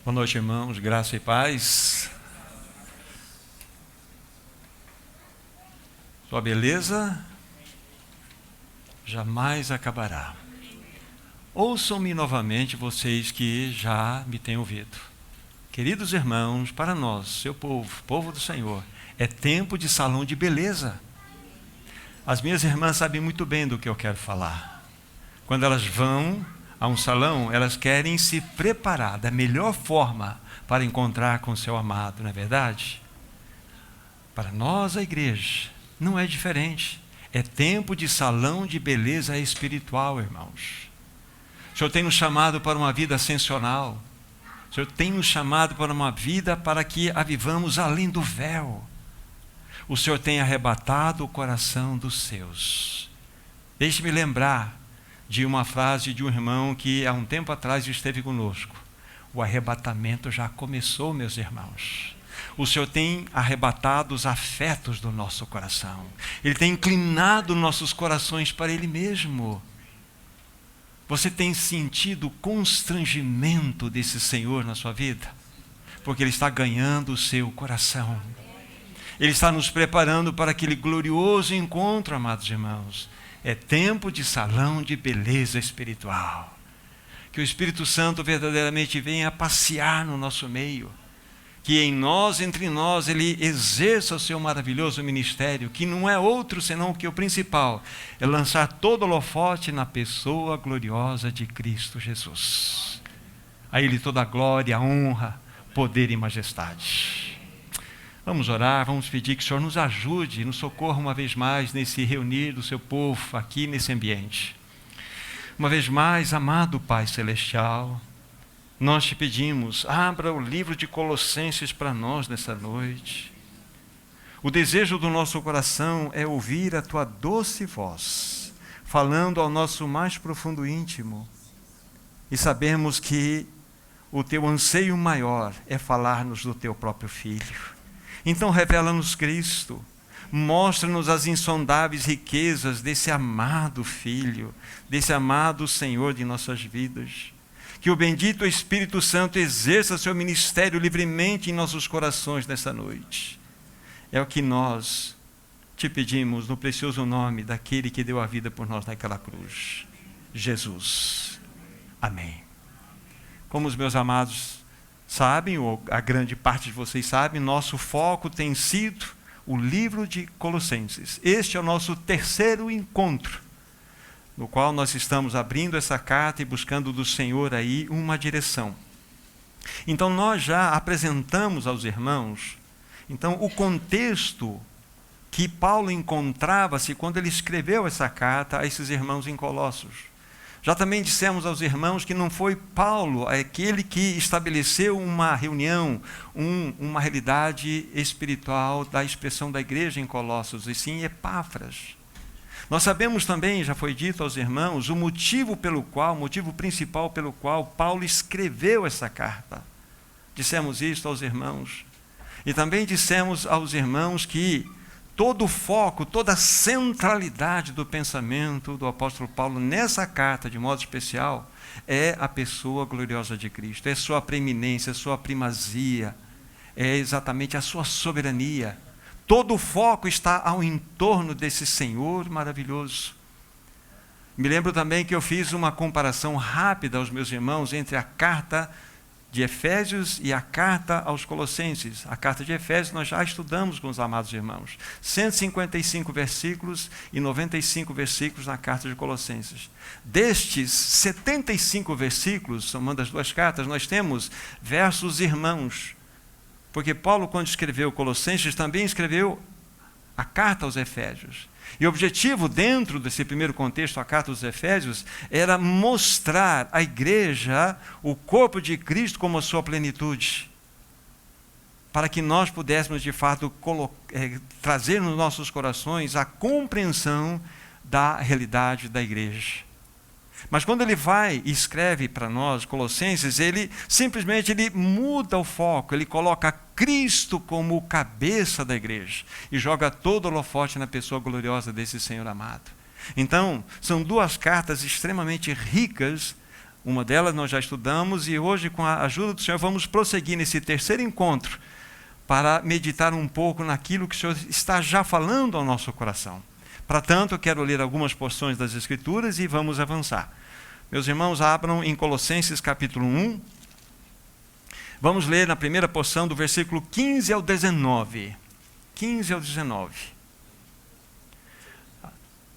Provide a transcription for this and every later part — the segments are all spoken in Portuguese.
Boa noite, irmãos, graça e paz. Sua beleza jamais acabará. Ouçam-me novamente vocês que já me têm ouvido. Queridos irmãos, para nós, seu povo, povo do Senhor, é tempo de salão de beleza. As minhas irmãs sabem muito bem do que eu quero falar. Quando elas vão a um salão, elas querem se preparar da melhor forma para encontrar com o seu amado, não é verdade? Para nós, a igreja, não é diferente. É tempo de salão de beleza espiritual, irmãos. O Senhor tem nos chamado para uma vida ascensional. O Senhor tem nos chamado para uma vida para que a vivamos além do véu. O Senhor tem arrebatado o coração dos seus. Deixe-me lembrar de uma frase de um irmão que há um tempo atrás esteve conosco. O arrebatamento já começou, meus irmãos. O Senhor tem arrebatado os afetos do nosso coração. Ele tem inclinado nossos corações para Ele mesmo. Você tem sentido o constrangimento desse Senhor na sua vida? Porque Ele está ganhando o seu coração. Ele está nos preparando para aquele glorioso encontro, amados irmãos. É tempo de salão de beleza espiritual. Que o Espírito Santo verdadeiramente venha passear no nosso meio. Que em nós, entre nós, Ele exerça o seu maravilhoso ministério, que não é outro senão que o principal é lançar todo o holofote na pessoa gloriosa de Cristo Jesus. A Ele toda a glória, honra, poder e majestade. Vamos orar, vamos pedir que o Senhor nos ajude, nos socorra uma vez mais nesse reunir do seu povo aqui nesse ambiente. Uma vez mais, amado Pai Celestial, nós te pedimos, abra o livro de Colossenses para nós nessa noite. O desejo do nosso coração é ouvir a tua doce voz, falando ao nosso mais profundo íntimo. E sabemos que o teu anseio maior é falar-nos do teu próprio Filho. Então revela-nos Cristo, mostra-nos as insondáveis riquezas desse amado Filho, desse amado Senhor de nossas vidas. Que o bendito Espírito Santo exerça seu ministério livremente em nossos corações nessa noite. É o que nós te pedimos no precioso nome daquele que deu a vida por nós naquela cruz, Jesus. Amém. Como os meus amados sabem, ou a grande parte de vocês sabem, nosso foco tem sido o livro de Colossenses. Este é o nosso terceiro encontro, no qual nós estamos abrindo essa carta e buscando do Senhor aí uma direção. Então nós já apresentamos aos irmãos, então, o contexto que Paulo encontrava-se quando ele escreveu essa carta a esses irmãos em Colossos. Já também dissemos aos irmãos que não foi Paulo aquele que estabeleceu uma reunião, uma realidade espiritual da expressão da igreja em Colossos, e sim Epáfras. Nós sabemos também, já foi dito aos irmãos, o motivo principal pelo qual Paulo escreveu essa carta. Dissemos isso aos irmãos. E também dissemos aos irmãos que todo o foco, toda a centralidade do pensamento do apóstolo Paulo nessa carta, de modo especial, é a pessoa gloriosa de Cristo, é sua preeminência, sua primazia, é exatamente a sua soberania. Todo o foco está ao entorno desse Senhor maravilhoso. Me lembro também que eu fiz uma comparação rápida aos meus irmãos entre a carta de Efésios e a carta aos Colossenses. A carta de Efésios nós já estudamos com os amados irmãos. 155 versículos e 95 versículos na carta de Colossenses. Destes 75 versículos, somando as duas cartas, nós temos versos irmãos. Porque Paulo, quando escreveu Colossenses, também escreveu a carta aos Efésios. E o objetivo dentro desse primeiro contexto, a carta aos Efésios, era mostrar à igreja o corpo de Cristo como a sua plenitude, para que nós pudéssemos de fato trazer nos nossos corações a compreensão da realidade da igreja. Mas quando ele vai e escreve para nós, Colossenses, ele simplesmente muda o foco, ele coloca Cristo como cabeça da igreja e joga todo o holofote na pessoa gloriosa desse Senhor amado. Então, são duas cartas extremamente ricas Uma delas nós já estudamos e hoje, com a ajuda do Senhor, vamos prosseguir nesse terceiro encontro para meditar um pouco naquilo que o Senhor está já falando ao nosso coração. Para tanto, eu quero ler algumas porções das Escrituras e vamos avançar. Meus irmãos, abram em Colossenses capítulo 1. Vamos ler na primeira porção do versículo 15 ao 19. 15 ao 19.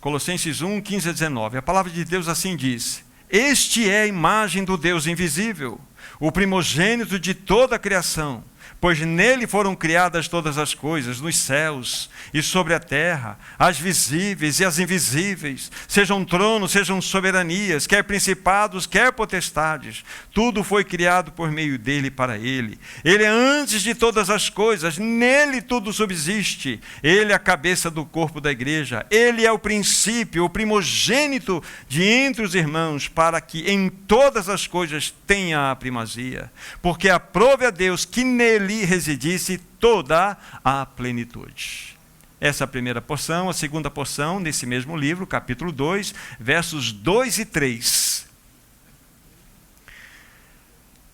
Colossenses 1, 15 a 19. A palavra de Deus assim diz: Este é a imagem do Deus invisível, o primogênito de toda a criação, pois nele foram criadas todas as coisas, nos céus e sobre a terra, as visíveis e as invisíveis, sejam tronos, sejam soberanias, quer principados, quer potestades. Tudo foi criado por meio dele e para ele. Ele é antes de todas as coisas, nele tudo subsiste. Ele é a cabeça do corpo da igreja. Ele é o princípio, o primogênito de entre os irmãos, para que em todas as coisas tenha a primazia. Porque aprove a Deus que nele residisse toda a plenitude. Essa é a primeira porção. A segunda porção, nesse mesmo livro, capítulo 2, versos 2 e 3.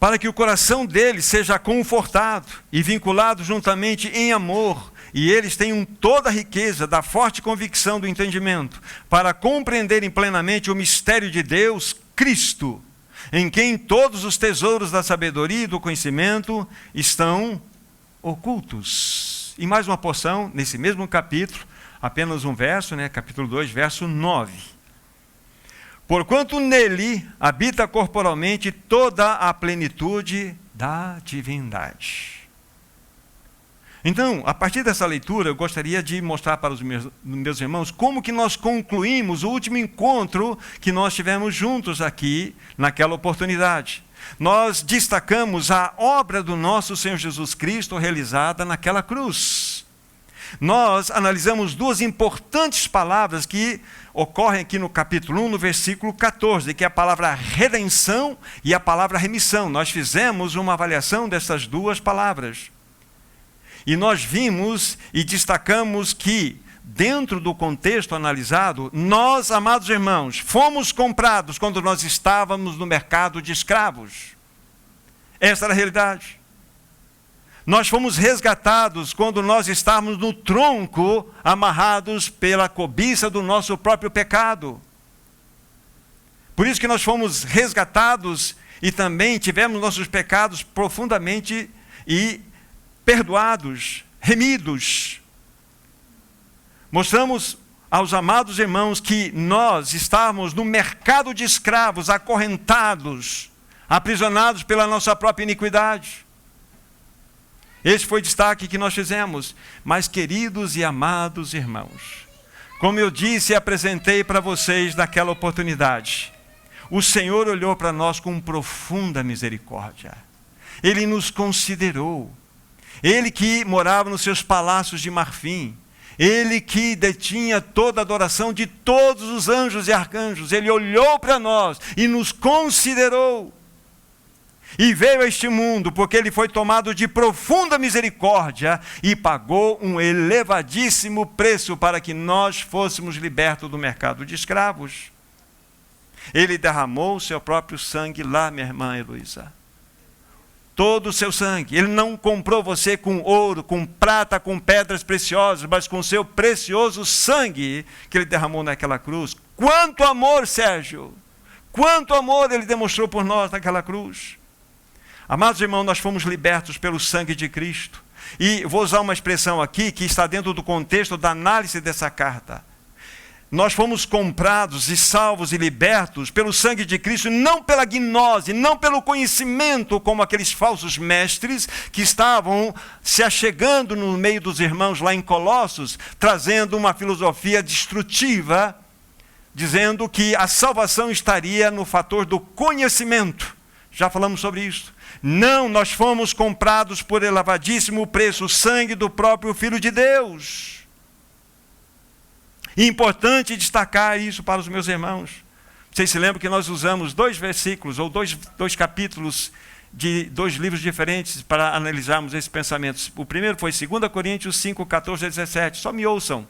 Para que o coração deles seja confortado e vinculado juntamente em amor, e eles tenham toda a riqueza da forte convicção do entendimento, para compreenderem plenamente o mistério de Deus, Cristo, em quem todos os tesouros da sabedoria e do conhecimento estão ocultos. E mais uma porção, nesse mesmo capítulo, apenas um verso, capítulo 2, verso 9. Porquanto nele habita corporalmente toda a plenitude da divindade. Então, a partir dessa leitura, eu gostaria de mostrar para os meus irmãos como que nós concluímos o último encontro que nós tivemos juntos aqui, naquela oportunidade. Nós destacamos a obra do nosso Senhor Jesus Cristo realizada naquela cruz. Nós analisamos duas importantes palavras que ocorrem aqui no capítulo 1, no versículo 14, que é a palavra redenção e a palavra remissão. Nós fizemos uma avaliação dessas duas palavras. E nós vimos e destacamos que, dentro do contexto analisado, nós, amados irmãos, fomos comprados quando nós estávamos no mercado de escravos. Essa era a realidade. Nós fomos resgatados quando nós estávamos no tronco, amarrados pela cobiça do nosso próprio pecado. Por isso que nós fomos resgatados e também tivemos nossos pecados profundamente perdoados, remidos. Mostramos aos amados irmãos que nós estávamos no mercado de escravos, acorrentados, aprisionados pela nossa própria iniquidade. Esse foi o destaque que nós fizemos. Mas, queridos e amados irmãos, como eu disse e apresentei para vocês naquela oportunidade, o Senhor olhou para nós com profunda misericórdia. Ele nos considerou. Ele que morava nos seus palácios de marfim, ele que detinha toda a adoração de todos os anjos e arcanjos, ele olhou para nós e nos considerou. E veio a este mundo porque ele foi tomado de profunda misericórdia e pagou um elevadíssimo preço para que nós fôssemos libertos do mercado de escravos. Ele derramou o seu próprio sangue lá, minha irmã Heloísa. Todo o seu sangue. Ele não comprou você com ouro, com prata, com pedras preciosas, mas com o seu precioso sangue que ele derramou naquela cruz. Quanto amor, Sérgio! Quanto amor ele demonstrou por nós naquela cruz. Amados irmãos, nós fomos libertos pelo sangue de Cristo. E vou usar uma expressão aqui que está dentro do contexto da análise dessa carta. Nós fomos comprados e salvos e libertos pelo sangue de Cristo, não pela gnose, não pelo conhecimento, como aqueles falsos mestres que estavam se achegando no meio dos irmãos lá em Colossos, trazendo uma filosofia destrutiva, dizendo que a salvação estaria no fator do conhecimento. Já falamos sobre isso. Não, nós fomos comprados por elevadíssimo preço, o sangue do próprio Filho de Deus. E é importante destacar isso para os meus irmãos. Vocês se lembram que nós usamos 2 versículos, ou dois capítulos de 2 livros diferentes para analisarmos esses pensamentos. O primeiro foi 2 Coríntios 5, 14 a 17. Só me ouçam.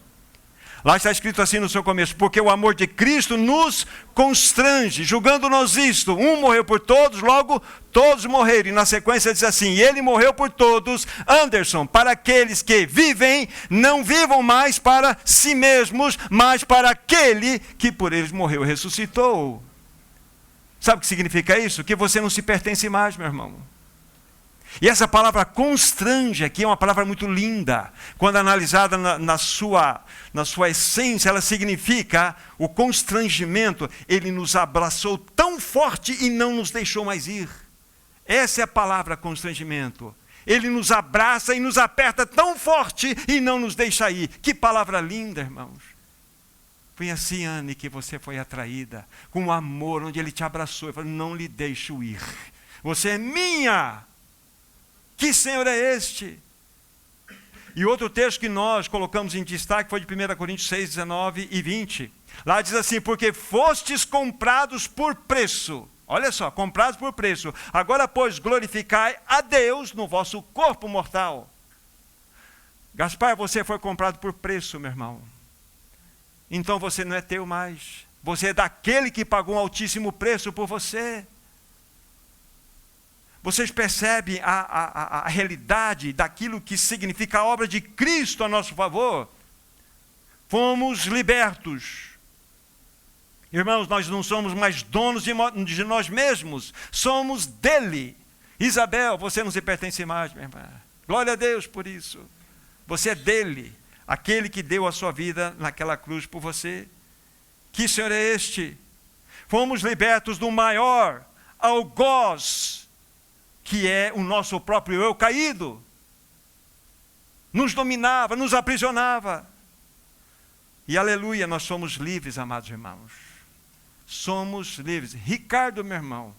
Lá está escrito assim no seu começo: porque o amor de Cristo nos constrange, julgando-nos isto, um morreu por todos, logo todos morreram. E na sequência diz assim: e ele morreu por todos, Anderson, para aqueles que vivem, não vivam mais para si mesmos, mas para aquele que por eles morreu e ressuscitou. Sabe o que significa isso? Que você não se pertence mais, meu irmão. E essa palavra constrange aqui é uma palavra muito linda. Quando analisada na sua essência, ela significa o constrangimento. Ele nos abraçou tão forte e não nos deixou mais ir. Essa é a palavra constrangimento. Ele nos abraça e nos aperta tão forte e não nos deixa ir. Que palavra linda, irmãos. Foi assim, Anne, que você foi atraída, com o amor, onde ele te abraçou e falou: não lhe deixo ir. Você é minha. Que Senhor é este? E outro texto que nós colocamos em destaque foi de 1 Coríntios 6, 19 e 20. Lá diz assim: porque fostes comprados por preço. Olha só, comprados por preço. Agora, pois, glorificai a Deus no vosso corpo mortal. Gaspar, você foi comprado por preço, meu irmão. Então você não é teu mais. Você é daquele que pagou um altíssimo preço por você. Vocês percebem a realidade daquilo que significa a obra de Cristo a nosso favor? Fomos libertos. Irmãos, nós não somos mais donos de nós mesmos. Somos dele. Isabel, você não se pertence mais, minha irmã. Glória a Deus por isso. Você é dele. Aquele que deu a sua vida naquela cruz por você. Que Senhor é este? Fomos libertos do maior algoz, que é o nosso próprio eu caído. Nos dominava, nos aprisionava. E aleluia, nós somos livres, amados irmãos. Somos livres. Ricardo, meu irmão,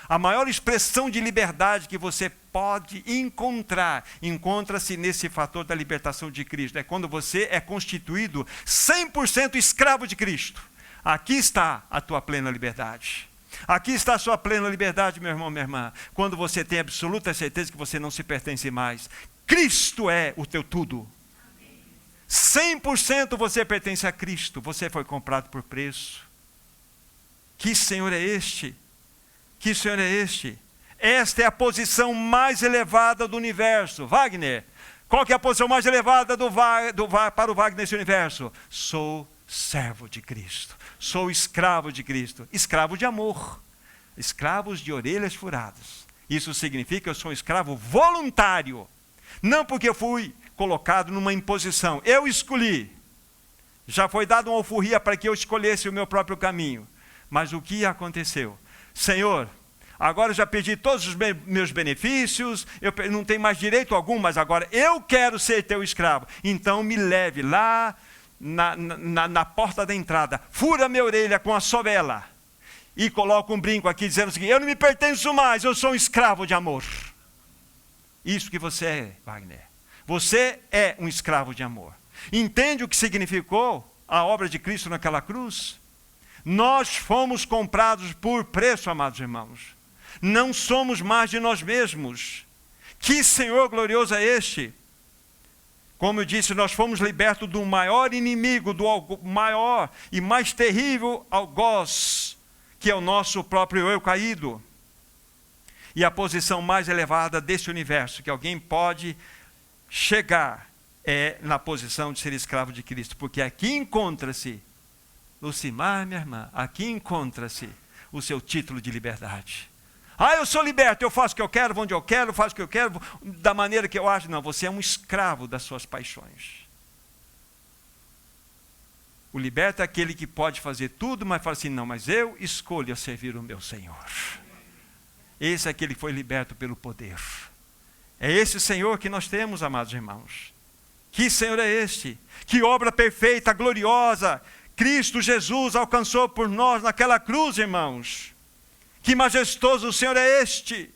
a maior expressão de liberdade que você pode encontrar, encontra-se nesse fator da libertação de Cristo. É quando você é constituído 100% escravo de Cristo. Aqui está a tua plena liberdade. Aqui está a sua plena liberdade, meu irmão, minha irmã. Quando você tem absoluta certeza que você não se pertence mais. Cristo é o teu tudo. 100% você pertence a Cristo. Você foi comprado por preço. Que Senhor é este? Que Senhor é este? Esta é a posição mais elevada do universo. Wagner, qual que é a posição mais elevada para o Wagner nesse universo? Sou servo de Cristo. Sou escravo de Cristo. Escravo de amor. Escravos de orelhas furadas. Isso significa que eu sou um escravo voluntário. Não porque eu fui colocado numa imposição. Eu escolhi. Já foi dada uma alforria para que eu escolhesse o meu próprio caminho. Mas o que aconteceu? Senhor, agora eu já perdi todos os meus benefícios, eu não tenho mais direito algum, mas agora eu quero ser teu escravo. Então me leve lá na porta da entrada, fura minha orelha com a sovela e coloca um brinco aqui dizendo o seguinte: eu não me pertenço mais, eu sou um escravo de amor. Isso que você é, Wagner. Você é um escravo de amor. Entende o que significou a obra de Cristo naquela cruz? Nós fomos comprados por preço, amados irmãos. Não somos mais de nós mesmos. Que Senhor glorioso é este? Como eu disse, nós fomos libertos do maior inimigo, do maior e mais terrível algoz, que é o nosso próprio eu caído. E a posição mais elevada desse universo que alguém pode chegar é na posição de ser escravo de Cristo, porque aqui encontra-se, Lucimar, minha irmã, aqui encontra-se o seu título de liberdade. Ah, eu sou liberto, eu faço o que eu quero, vou onde eu quero, faço o que eu quero, da maneira que eu acho. Não, você é um escravo das suas paixões. O liberto é aquele que pode fazer tudo, mas fala assim: não, mas eu escolho servir o meu Senhor. Esse é aquele que foi liberto pelo poder. É esse Senhor que nós temos, amados irmãos. Que Senhor é este? Que obra perfeita, gloriosa, Cristo Jesus alcançou por nós naquela cruz, irmãos. Que majestoso o Senhor é este.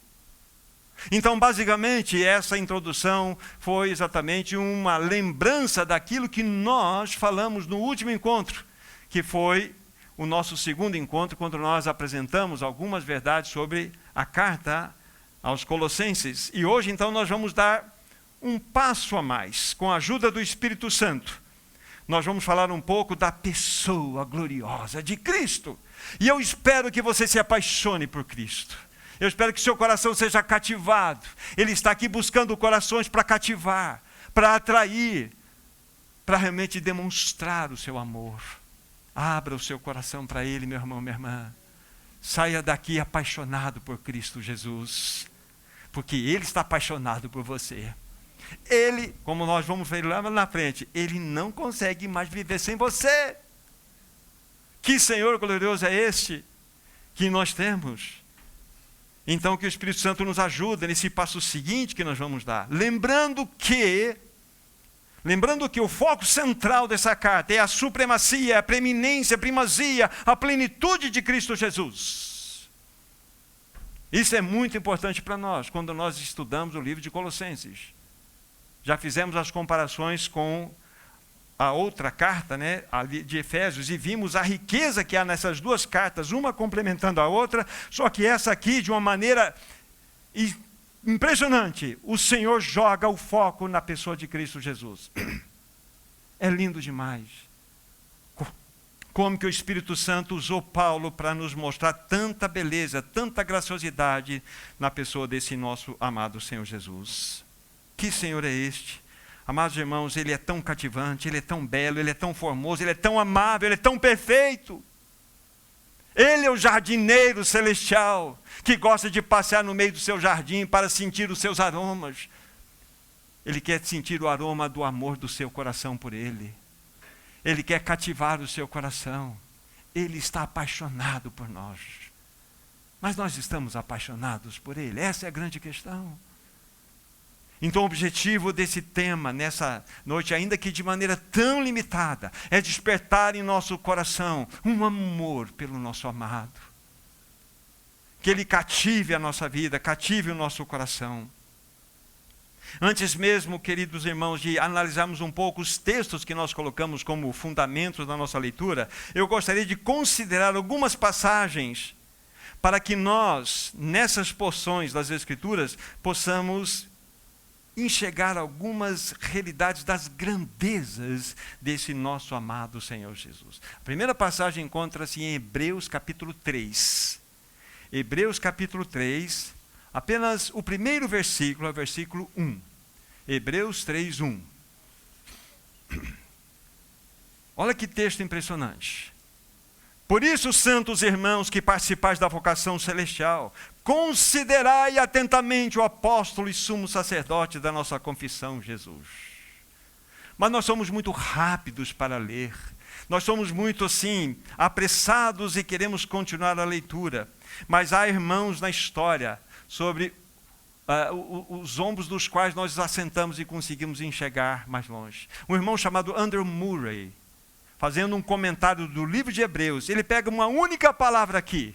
Então, basicamente, essa introdução foi exatamente uma lembrança daquilo que nós falamos no último encontro, que foi o nosso segundo encontro, quando nós apresentamos algumas verdades sobre a carta aos Colossenses. E hoje, então, nós vamos dar um passo a mais, com a ajuda do Espírito Santo. nós vamos falar um pouco da pessoa gloriosa de Cristo. E eu espero que você se apaixone por Cristo. Eu espero que seu coração seja cativado. Ele está aqui buscando corações para cativar, para atrair, para realmente demonstrar o seu amor. Abra o seu coração para Ele, meu irmão, minha irmã. Saia daqui apaixonado por Cristo Jesus, porque Ele está apaixonado por você. Ele, como nós vamos ver lá na frente, Ele não consegue mais viver sem você. Que Senhor glorioso é este que nós temos? Então que o Espírito Santo nos ajude nesse passo seguinte que nós vamos dar. Lembrando que o foco central dessa carta é a supremacia, a preeminência, a primazia, a plenitude de Cristo Jesus. Isso é muito importante para nós, quando nós estudamos o livro de Colossenses. Já fizemos as comparações com a outra carta, né, a de Efésios, e vimos a riqueza que há nessas duas cartas, uma complementando a outra, só que essa aqui, de uma maneira impressionante, o Senhor joga o foco na pessoa de Cristo Jesus. É lindo demais. Como que o Espírito Santo usou Paulo para nos mostrar tanta beleza, tanta graciosidade na pessoa desse nosso amado Senhor Jesus. Que Senhor é este? Amados irmãos, Ele é tão cativante, Ele é tão belo, Ele é tão formoso, Ele é tão amável, Ele é tão perfeito. Ele é o jardineiro celestial, que gosta de passear no meio do seu jardim para sentir os seus aromas. Ele quer sentir o aroma do amor do seu coração por Ele. Ele quer cativar o seu coração. Ele está apaixonado por nós. Mas nós estamos apaixonados por Ele? Essa é a grande questão. Então o objetivo desse tema nessa noite, ainda que de maneira tão limitada, é despertar em nosso coração um amor pelo nosso amado. Que Ele cative a nossa vida, cative o nosso coração. Antes mesmo, queridos irmãos, de analisarmos um pouco os textos que nós colocamos como fundamentos da nossa leitura, eu gostaria de considerar algumas passagens para que nós, nessas porções das Escrituras, possamos enxergar algumas realidades das grandezas desse nosso amado Senhor Jesus. A primeira passagem encontra-se em Hebreus capítulo 3. Hebreus capítulo 3, apenas o primeiro versículo, é o versículo 1. Hebreus 3, 1. Olha que texto impressionante. Por isso, santos irmãos que participais da vocação celestial, considerai atentamente o apóstolo e sumo sacerdote da nossa confissão, Jesus. Mas nós somos muito rápidos para ler. Nós somos muito, assim, apressados e queremos continuar a leitura. Mas há irmãos na história sobre os ombros dos quais nós assentamos e conseguimos enxergar mais longe. Um irmão chamado Andrew Murray, fazendo um comentário do livro de Hebreus, ele pega uma única palavra aqui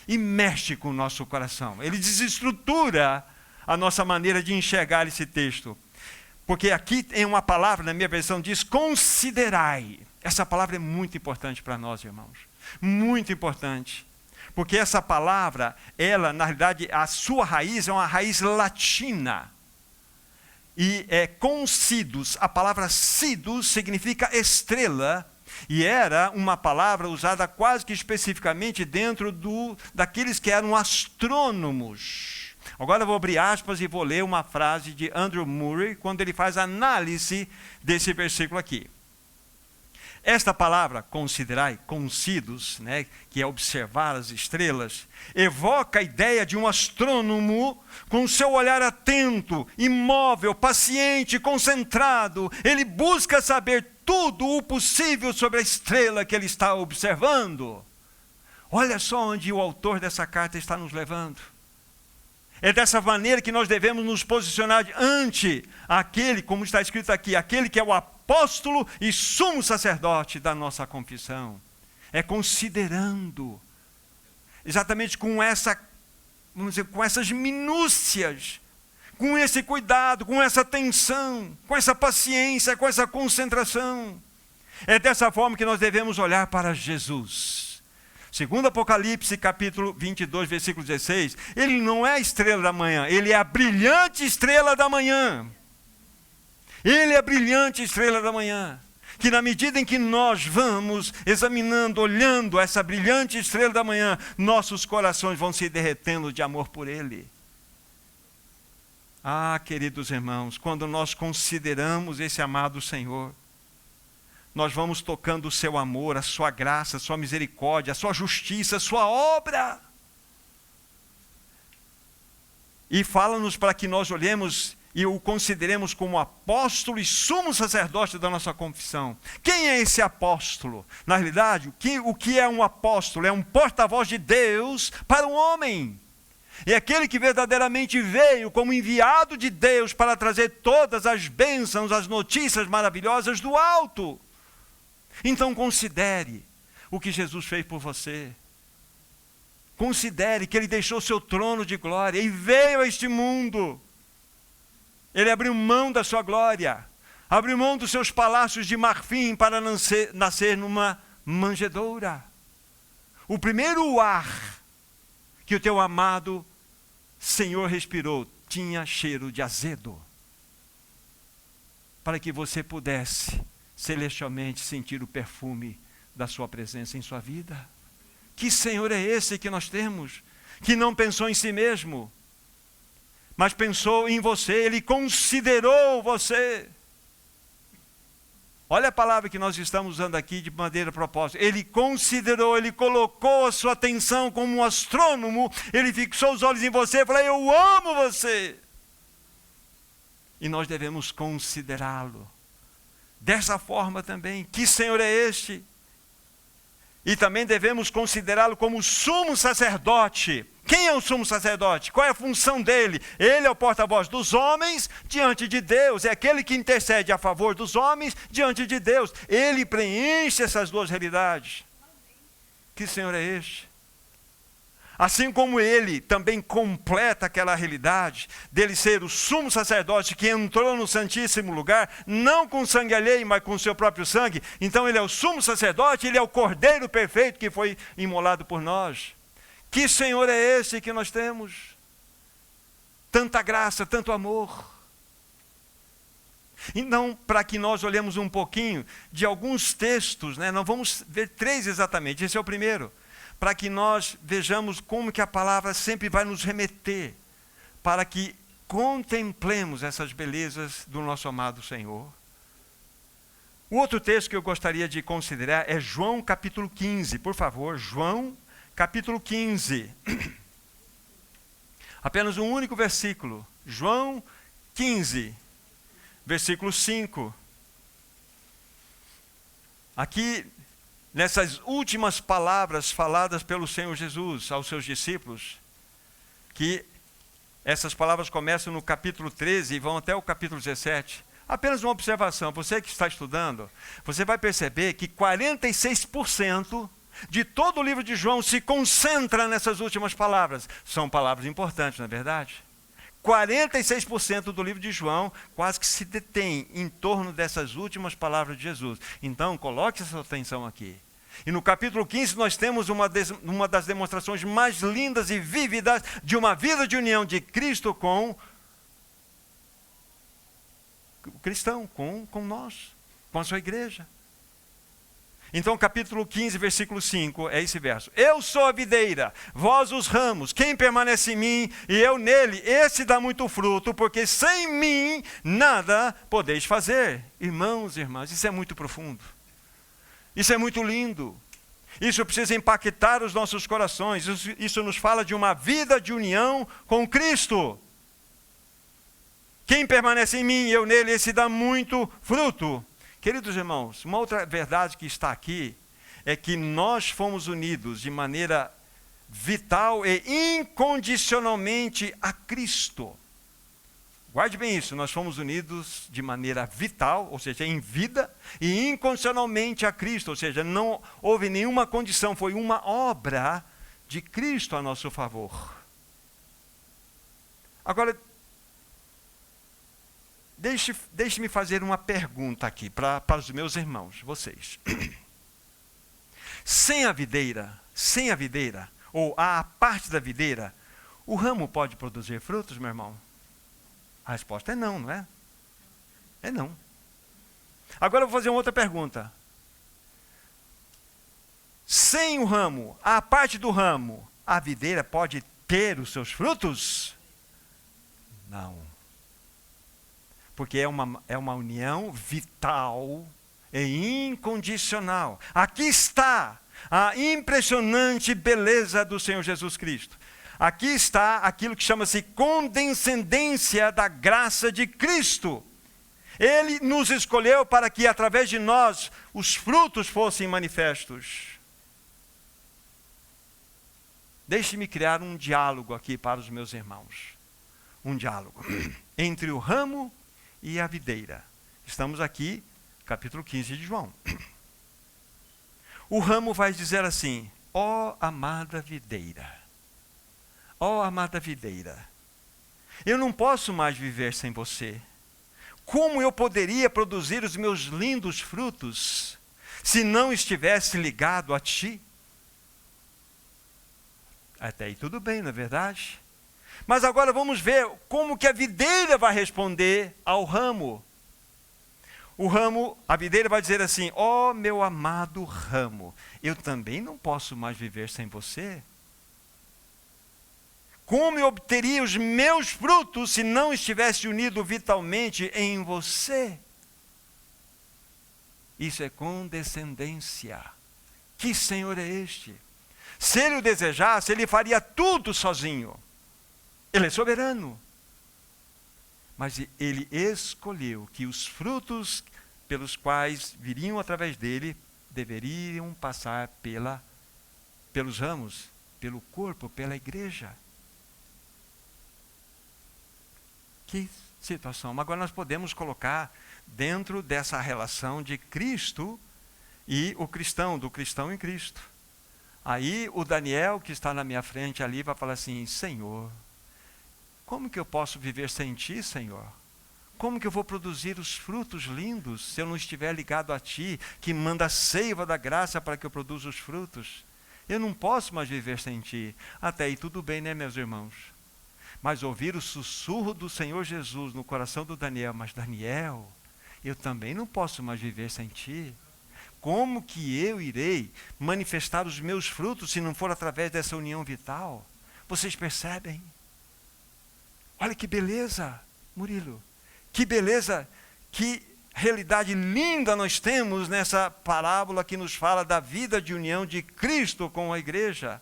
e mexe com o nosso coração. Ele desestrutura a nossa maneira de enxergar esse texto. Porque aqui em uma palavra, na minha versão, diz considerai. Essa palavra é muito importante para nós, irmãos. Muito importante. Porque essa palavra, ela, na realidade, a sua raiz é uma raiz latina. E é considus. A palavra sidus significa estrela. E era uma palavra usada quase que especificamente dentro daqueles que eram astrônomos. Agora eu vou abrir aspas e vou ler uma frase de Andrew Murray, quando ele faz análise desse versículo aqui. Esta palavra, considerai, considus, né, que é observar as estrelas, evoca a ideia de um astrônomo com seu olhar atento, imóvel, paciente, concentrado. Ele busca saber tudo o possível sobre a estrela que ele está observando. Olha só onde o autor dessa carta está nos levando. É dessa maneira que nós devemos nos posicionar ante aquele, como está escrito aqui, aquele que é o apóstolo e sumo sacerdote da nossa confissão. É considerando, exatamente com vamos dizer, com essas minúcias, com esse cuidado, com essa atenção, com essa paciência, com essa concentração. É dessa forma que nós devemos olhar para Jesus. Segundo Apocalipse, capítulo 22, versículo 16, ele não é a estrela da manhã, ele é a brilhante estrela da manhã. Ele é a brilhante estrela da manhã. que na medida em que nós vamos examinando, olhando essa brilhante estrela da manhã, nossos corações vão se derretendo de amor por Ele. Ah, queridos irmãos, quando nós consideramos esse amado Senhor, nós vamos tocando o seu amor, a sua graça, a sua misericórdia, a sua justiça, a sua obra. E fala-nos para que nós olhemos e o consideremos como apóstolo e sumo sacerdote da nossa confissão. Quem é esse apóstolo? Na realidade, o que é um apóstolo? É um porta-voz de Deus para o homem. É aquele que verdadeiramente veio como enviado de Deus para trazer todas as bênçãos, as notícias maravilhosas do alto. Então considere o que Jesus fez por você. Considere que Ele deixou seu trono de glória e veio a este mundo. Ele abriu mão da sua glória, abriu mão dos seus palácios de marfim para nascer numa manjedoura. O primeiro ar que o teu amado Senhor respirou tinha cheiro de azedo, para que você pudesse celestialmente sentir o perfume da sua presença em sua vida. Que Senhor é esse que nós temos, que não pensou em si mesmo, mas pensou em você, Ele considerou você. Olha a palavra que nós estamos usando aqui de maneira propósita. Ele considerou, Ele colocou a sua atenção como um astrônomo, Ele fixou os olhos em você e falou: eu amo você. E nós devemos considerá-lo dessa forma também. Que Senhor é este? E também devemos considerá-lo como sumo sacerdote. Quem é o sumo sacerdote? Qual é a função dele? Ele é o porta-voz dos homens diante de Deus. É aquele que intercede a favor dos homens diante de Deus. Ele preenche essas duas realidades. Que Senhor é este? Assim como ele também completa aquela realidade dele ser o sumo sacerdote que entrou no Santíssimo Lugar, não com sangue alheio, mas com o seu próprio sangue. Então ele é o sumo sacerdote, ele é o Cordeiro perfeito que foi imolado por nós. Que Senhor é esse que nós temos? Tanta graça, tanto amor. Então, para que nós olhemos um pouquinho de alguns textos, nós vamos ver 3 exatamente, esse é o primeiro. Para que nós vejamos como que a palavra sempre vai nos remeter, para que contemplemos essas belezas do nosso amado Senhor. O outro texto que eu gostaria de considerar é João capítulo 15, por favor, João capítulo 15. Apenas um único versículo, João 15, versículo 5. Aqui, nessas últimas palavras faladas pelo Senhor Jesus aos seus discípulos, que essas palavras começam no capítulo 13 e vão até o capítulo 17. Apenas uma observação, você que está estudando, você vai perceber que 46% de todo o livro de João se concentra nessas últimas palavras. São palavras importantes, não é verdade? 46% do livro de João quase que se detém em torno dessas últimas palavras de Jesus. Então, coloque essa atenção aqui. E no capítulo 15 nós temos uma das demonstrações mais lindas e vívidas de uma vida de união de Cristo com o cristão, com nós, com a sua igreja. Então, capítulo 15, versículo 5, é esse verso. Eu sou a videira, vós os ramos, quem permanece em mim e eu nele, esse dá muito fruto, porque sem mim nada podeis fazer. Irmãos e irmãs, isso é muito profundo. Isso é muito lindo. Isso precisa impactar os nossos corações. Isso nos fala de uma vida de união com Cristo. Quem permanece em mim e eu nele, esse dá muito fruto. Queridos irmãos, uma outra verdade que está aqui é que nós fomos unidos de maneira vital e incondicionalmente a Cristo. Guarde bem isso, nós fomos unidos de maneira vital, ou seja, em vida, e incondicionalmente a Cristo, ou seja, não houve nenhuma condição, foi uma obra de Cristo a nosso favor. Agora, deixe-me fazer uma pergunta aqui para os meus irmãos, vocês. Sem a videira, ou a parte da videira, o ramo pode produzir frutos, meu irmão? A resposta é não, não é? É não. Agora eu vou fazer uma outra pergunta. Sem o ramo, a parte do ramo, a videira pode ter os seus frutos? Não. Porque é uma união vital e incondicional. Aqui está a impressionante beleza do Senhor Jesus Cristo. Aqui está aquilo que chama-se condescendência da graça de Cristo. Ele nos escolheu para que através de nós os frutos fossem manifestos. Deixe-me criar um diálogo aqui para os meus irmãos. Um diálogo entre o ramo e a videira. Estamos aqui, capítulo 15 de João. O ramo vai dizer assim: ó amada videira, ó amada videira, eu não posso mais viver sem você. Como eu poderia produzir os meus lindos frutos se não estivesse ligado a ti? Até aí tudo bem, não é verdade? Mas agora vamos ver como que a videira vai responder ao ramo. O ramo, a videira vai dizer assim: ó meu amado ramo, eu também não posso mais viver sem você. Como eu obteria os meus frutos se não estivesse unido vitalmente em você? Isso é condescendência. Que Senhor é este? Se Ele o desejasse, Ele faria tudo sozinho. Ele é soberano. Mas Ele escolheu que os frutos pelos quais viriam através dele deveriam passar pelos ramos, pelo corpo, pela igreja. Que situação. Agora nós podemos colocar dentro dessa relação de Cristo e o cristão, do cristão em Cristo. Aí o Daniel, que está na minha frente ali, vai falar assim: Senhor, como que eu posso viver sem ti, Senhor? Como que eu vou produzir os frutos lindos se eu não estiver ligado a ti, que manda a seiva da graça para que eu produza os frutos? Eu não posso mais viver sem ti. Até aí tudo bem, né, meus irmãos? Mas ouvir o sussurro do Senhor Jesus no coração do Daniel: mas Daniel, eu também não posso mais viver sem ti. Como que eu irei manifestar os meus frutos se não for através dessa união vital? Vocês percebem? Olha que beleza, Murilo. Que beleza, que realidade linda nós temos nessa parábola que nos fala da vida de união de Cristo com a igreja.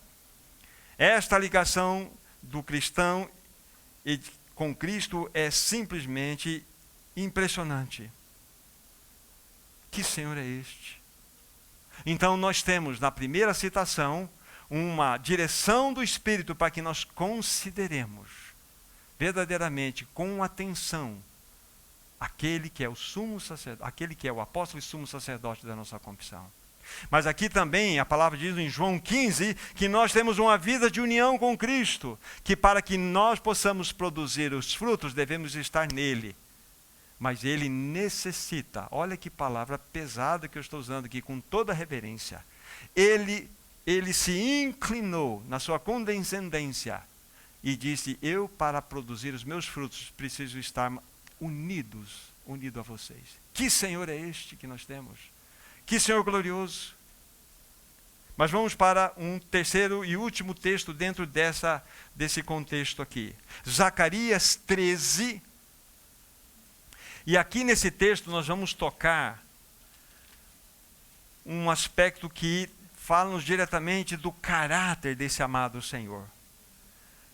Esta ligação do cristão e com Cristo é simplesmente impressionante. Que Senhor é este? Então nós temos na primeira citação uma direção do Espírito para que nós consideremos verdadeiramente com atenção aquele que é o sumo sacerdote, aquele que é o apóstolo e sumo sacerdote da nossa confissão. Mas aqui também a palavra diz em João 15 que nós temos uma vida de união com Cristo, que para que nós possamos produzir os frutos devemos estar nele. Mas ele necessita, olha que palavra pesada que eu estou usando aqui com toda reverência, ele se inclinou na sua condescendência e disse: eu para produzir os meus frutos preciso estar unido a vocês. Que Senhor é este que nós temos? Que Senhor glorioso! Mas vamos para um terceiro e último texto dentro desse contexto aqui. Zacarias 13. E aqui nesse texto nós vamos tocar um aspecto que fala-nos diretamente do caráter desse amado Senhor.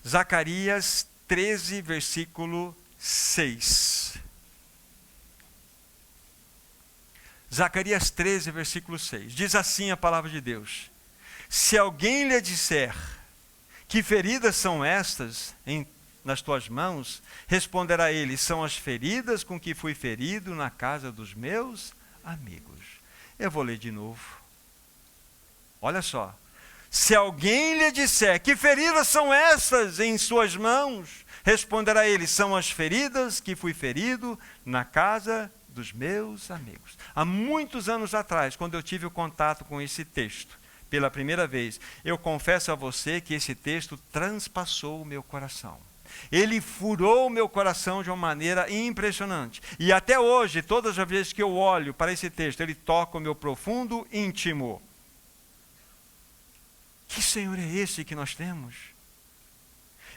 Zacarias 13, versículo 6. Zacarias 13, versículo 6. Diz assim a palavra de Deus: se alguém lhe disser: que feridas são estas nas tuas mãos, responderá ele: são as feridas com que fui ferido na casa dos meus amigos. Eu vou ler de novo. Olha só. Se alguém lhe disser: que feridas são essas em suas mãos, responderá ele: são as feridas que fui ferido na casa dos meus amigos. Há muitos anos atrás, quando eu tive o contato com esse texto pela primeira vez, eu confesso a você que esse texto transpassou o meu coração. Ele furou o meu coração de uma maneira impressionante. E até hoje, todas as vezes que eu olho para esse texto, ele toca o meu profundo íntimo. Que Senhor é esse que nós temos?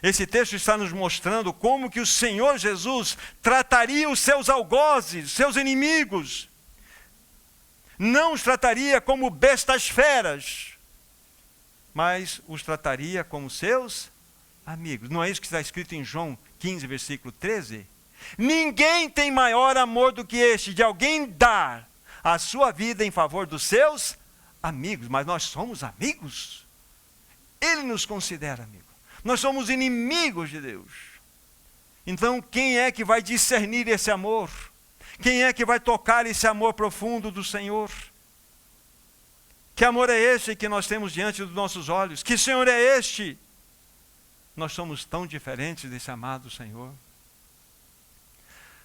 Esse texto está nos mostrando como que o Senhor Jesus trataria os seus algozes, seus inimigos. Não os trataria como bestas feras, mas os trataria como seus amigos. Não é isso que está escrito em João 15, versículo 13? Ninguém tem maior amor do que este, de alguém dar a sua vida em favor dos seus amigos. Mas nós somos amigos? Ele nos considera amigo. Nós somos inimigos de Deus. Então, quem é que vai discernir esse amor? Quem é que vai tocar esse amor profundo do Senhor? Que amor é esse que nós temos diante dos nossos olhos? Que Senhor é este? Nós somos tão diferentes desse amado Senhor.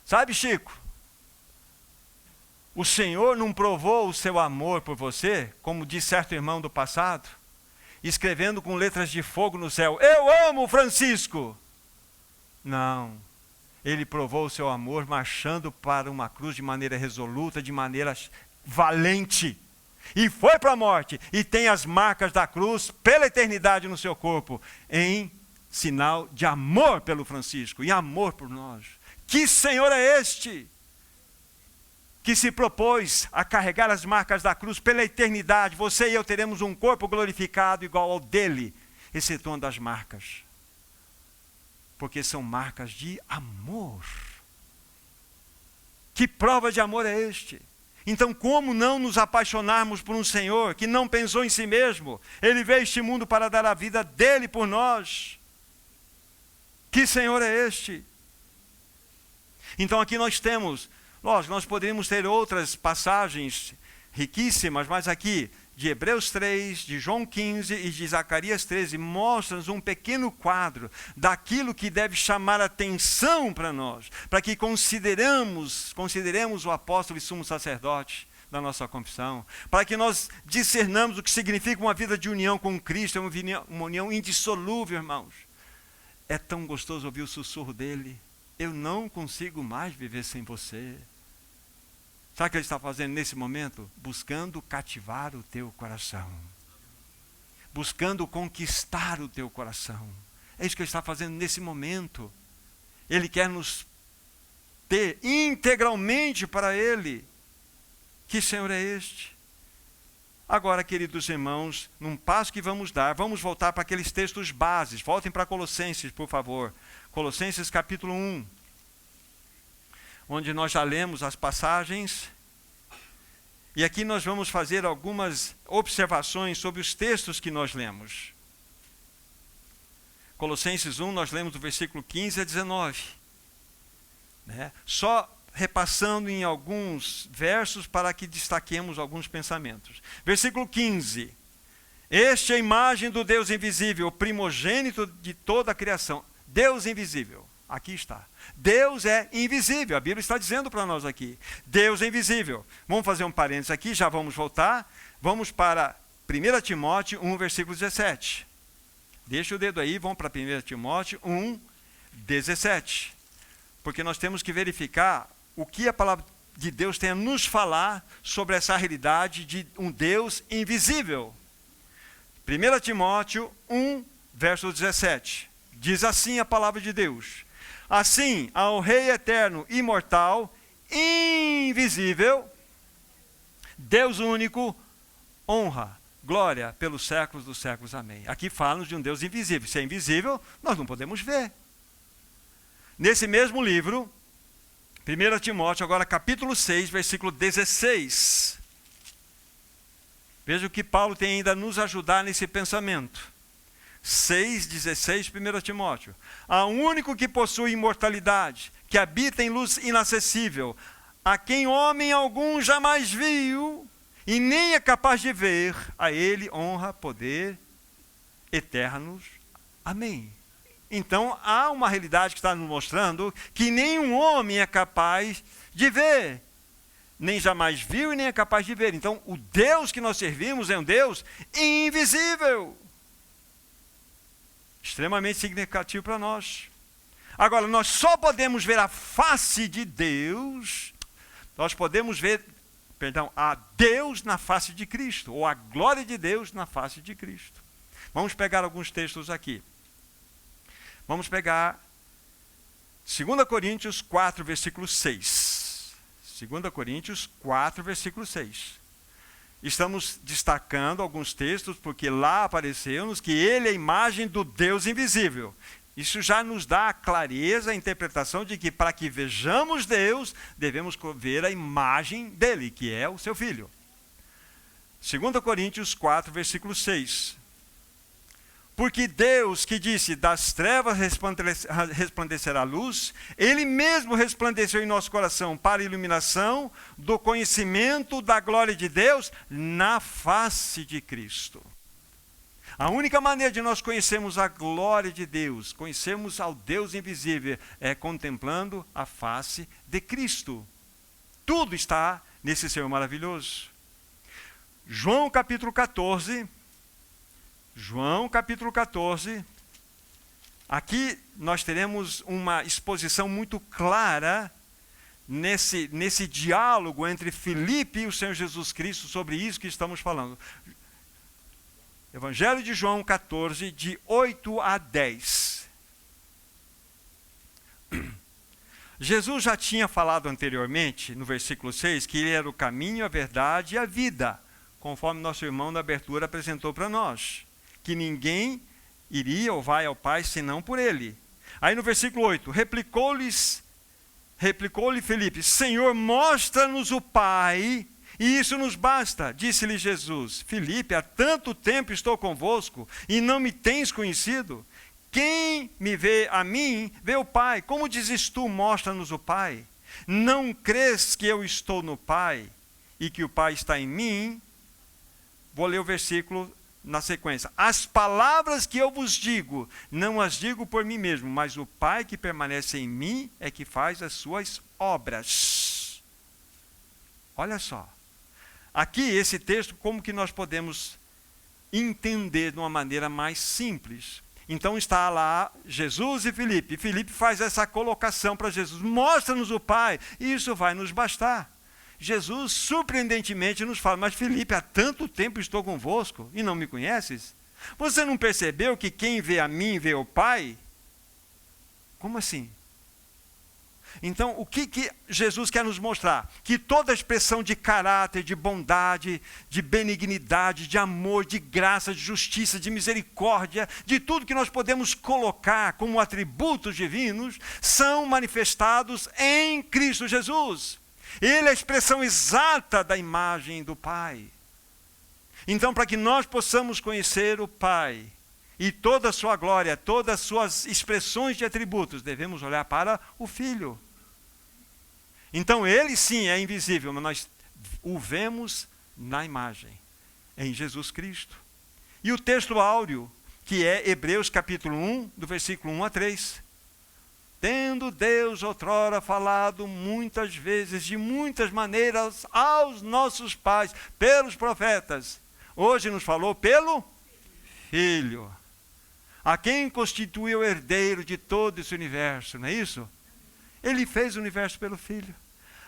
Sabe, Chico, o Senhor não provou o seu amor por você, como diz certo irmão do passado, escrevendo com letras de fogo no céu: eu amo Francisco. Não. Ele provou o seu amor marchando para uma cruz de maneira resoluta, de maneira valente. E foi para a morte. E tem as marcas da cruz pela eternidade no seu corpo, em sinal de amor pelo Francisco e amor por nós. Que Senhor é este que se propôs a carregar as marcas da cruz pela eternidade? Você e eu teremos um corpo glorificado igual ao dele, excetuando as marcas. Porque são marcas de amor. Que prova de amor é este? Então, como não nos apaixonarmos por um Senhor que não pensou em si mesmo? Ele veio a este mundo para dar a vida dele por nós. Que Senhor é este? Então, aqui nós temos, lógico, nós poderíamos ter outras passagens riquíssimas, mas aqui, de Hebreus 3, de João 15 e de Zacarias 13, mostram-nos um pequeno quadro daquilo que deve chamar atenção para nós, para que consideremos o apóstolo e sumo sacerdote da nossa confissão, para que nós discernamos o que significa uma vida de união com Cristo, uma união indissolúvel, irmãos. É tão gostoso ouvir o sussurro dele: eu não consigo mais viver sem você. Sabe o que ele está fazendo nesse momento? Buscando cativar o teu coração. Buscando conquistar o teu coração. É isso que ele está fazendo nesse momento. Ele quer nos ter integralmente para ele. Que Senhor é este? Agora, queridos irmãos, num passo que vamos dar, vamos voltar para aqueles textos bases. Voltem para Colossenses, por favor. Colossenses capítulo 1. Onde nós já lemos as passagens, e aqui nós vamos fazer algumas observações sobre os textos que nós lemos. Colossenses 1, nós lemos do versículo 15 a 19. Só repassando em alguns versos para que destaquemos alguns pensamentos. Versículo 15. Este é a imagem do Deus invisível, o primogênito de toda a criação. Deus invisível. Aqui está. Deus é invisível. A Bíblia está dizendo para nós aqui. Deus é invisível. Vamos fazer um parênteses aqui, já vamos voltar. Vamos para 1 Timóteo 1, versículo 17. Deixa o dedo aí, vamos para 1 Timóteo 1, 17. Porque nós temos que verificar o que a palavra de Deus tem a nos falar sobre essa realidade de um Deus invisível. 1 Timóteo 1, verso 17. Diz assim a palavra de Deus: assim, ao Rei eterno, imortal, invisível, Deus único, honra, glória pelos séculos dos séculos. Amém. Aqui fala-nos de um Deus invisível. Se é invisível, nós não podemos ver. Nesse mesmo livro, 1 Timóteo, agora capítulo 6, versículo 16. Veja o que Paulo tem ainda a nos ajudar nesse pensamento. 6,16, 1 Timóteo. Há um único que possui imortalidade, que habita em luz inacessível, a quem homem algum jamais viu e nem é capaz de ver, a ele honra, poder eternos. Amém. Então há uma realidade que está nos mostrando que nenhum homem é capaz de ver, nem jamais viu e nem é capaz de ver. Então o Deus que nós servimos é um Deus invisível. Extremamente significativo para nós. Agora, nós só podemos ver a face de Deus, nós podemos ver, a Deus na face de Cristo, ou a glória de Deus na face de Cristo. Vamos pegar alguns textos aqui. Vamos pegar 2 Coríntios 4, versículo 6. 2 Coríntios 4, versículo 6. Estamos destacando alguns textos, porque lá apareceu-nos que ele é a imagem do Deus invisível. Isso já nos dá a clareza, a interpretação de que para que vejamos Deus, devemos ver a imagem dele, que é o seu Filho. 2 Coríntios 4, versículo 6. Porque Deus que disse, das trevas resplandecerá a luz, ele mesmo resplandeceu em nosso coração para a iluminação do conhecimento da glória de Deus na face de Cristo. A única maneira de nós conhecermos a glória de Deus, conhecermos ao Deus invisível, é contemplando a face de Cristo. Tudo está nesse Senhor maravilhoso. João capítulo 14. João capítulo 14. Aqui nós teremos uma exposição muito clara nesse diálogo entre Filipe e o Senhor Jesus Cristo sobre isso que estamos falando. Evangelho de João 14, de 8 a 10. Jesus já tinha falado anteriormente, no versículo 6, que ele era o caminho, a verdade e a vida, conforme nosso irmão na abertura apresentou para nós, que ninguém iria ou vai ao Pai senão por ele. Aí no versículo 8, replicou-lhe Filipe, Senhor, mostra-nos o Pai, e isso nos basta. Disse-lhe Jesus, Filipe, há tanto tempo estou convosco, e não me tens conhecido? Quem me vê a mim, vê o Pai. Como dizes tu, mostra-nos o Pai? Não crês que eu estou no Pai, e que o Pai está em mim? Vou ler o versículo na sequência. As palavras que eu vos digo, não as digo por mim mesmo, mas o Pai que permanece em mim é que faz as suas obras. Olha só. Aqui, esse texto, como que nós podemos entender de uma maneira mais simples? Então está lá Jesus e Filipe. E Filipe faz essa colocação para Jesus. Mostra-nos o Pai, e isso vai nos bastar. Jesus, surpreendentemente, nos fala, mas Filipe, há tanto tempo estou convosco e não me conheces? Você não percebeu que quem vê a mim, vê o Pai? Como assim? Então, o que Jesus quer nos mostrar? Que toda expressão de caráter, de bondade, de benignidade, de amor, de graça, de justiça, de misericórdia, de tudo que nós podemos colocar como atributos divinos, são manifestados em Cristo Jesus. Ele é a expressão exata da imagem do Pai. Então, para que nós possamos conhecer o Pai e toda a sua glória, todas as suas expressões de atributos, devemos olhar para o Filho. Então, ele sim é invisível, mas nós o vemos na imagem, em Jesus Cristo. E o texto áureo, que é Hebreus capítulo 1, do versículo 1 a 3. Tendo Deus outrora falado muitas vezes, de muitas maneiras, aos nossos pais, pelos profetas, hoje nos falou pelo Filho, a quem constituiu o herdeiro de todo esse universo, não é isso? Ele fez o universo pelo Filho.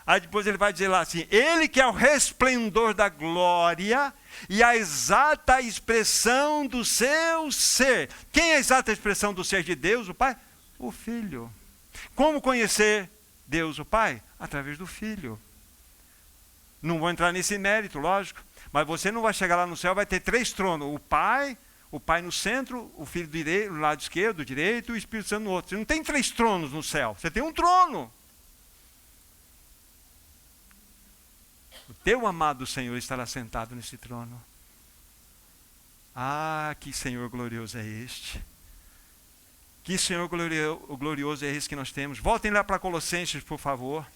Aí depois ele vai dizer lá assim, ele que é o resplendor da glória e a exata expressão do seu ser. Quem é a exata expressão do ser de Deus, o Pai? O Filho. Como conhecer Deus, o Pai? Através do Filho. Não vou entrar nesse mérito, lógico, mas você não vai chegar lá no céu, vai ter 3 tronos, o Pai no centro, o Filho no lado esquerdo, direito, e o Espírito Santo no outro. Você não tem 3 tronos no céu, você tem um trono. O teu amado Senhor estará sentado nesse trono. Ah, que Senhor glorioso é este. Que Senhor glorioso é esse que nós temos. Voltem lá para Colossenses, por favor.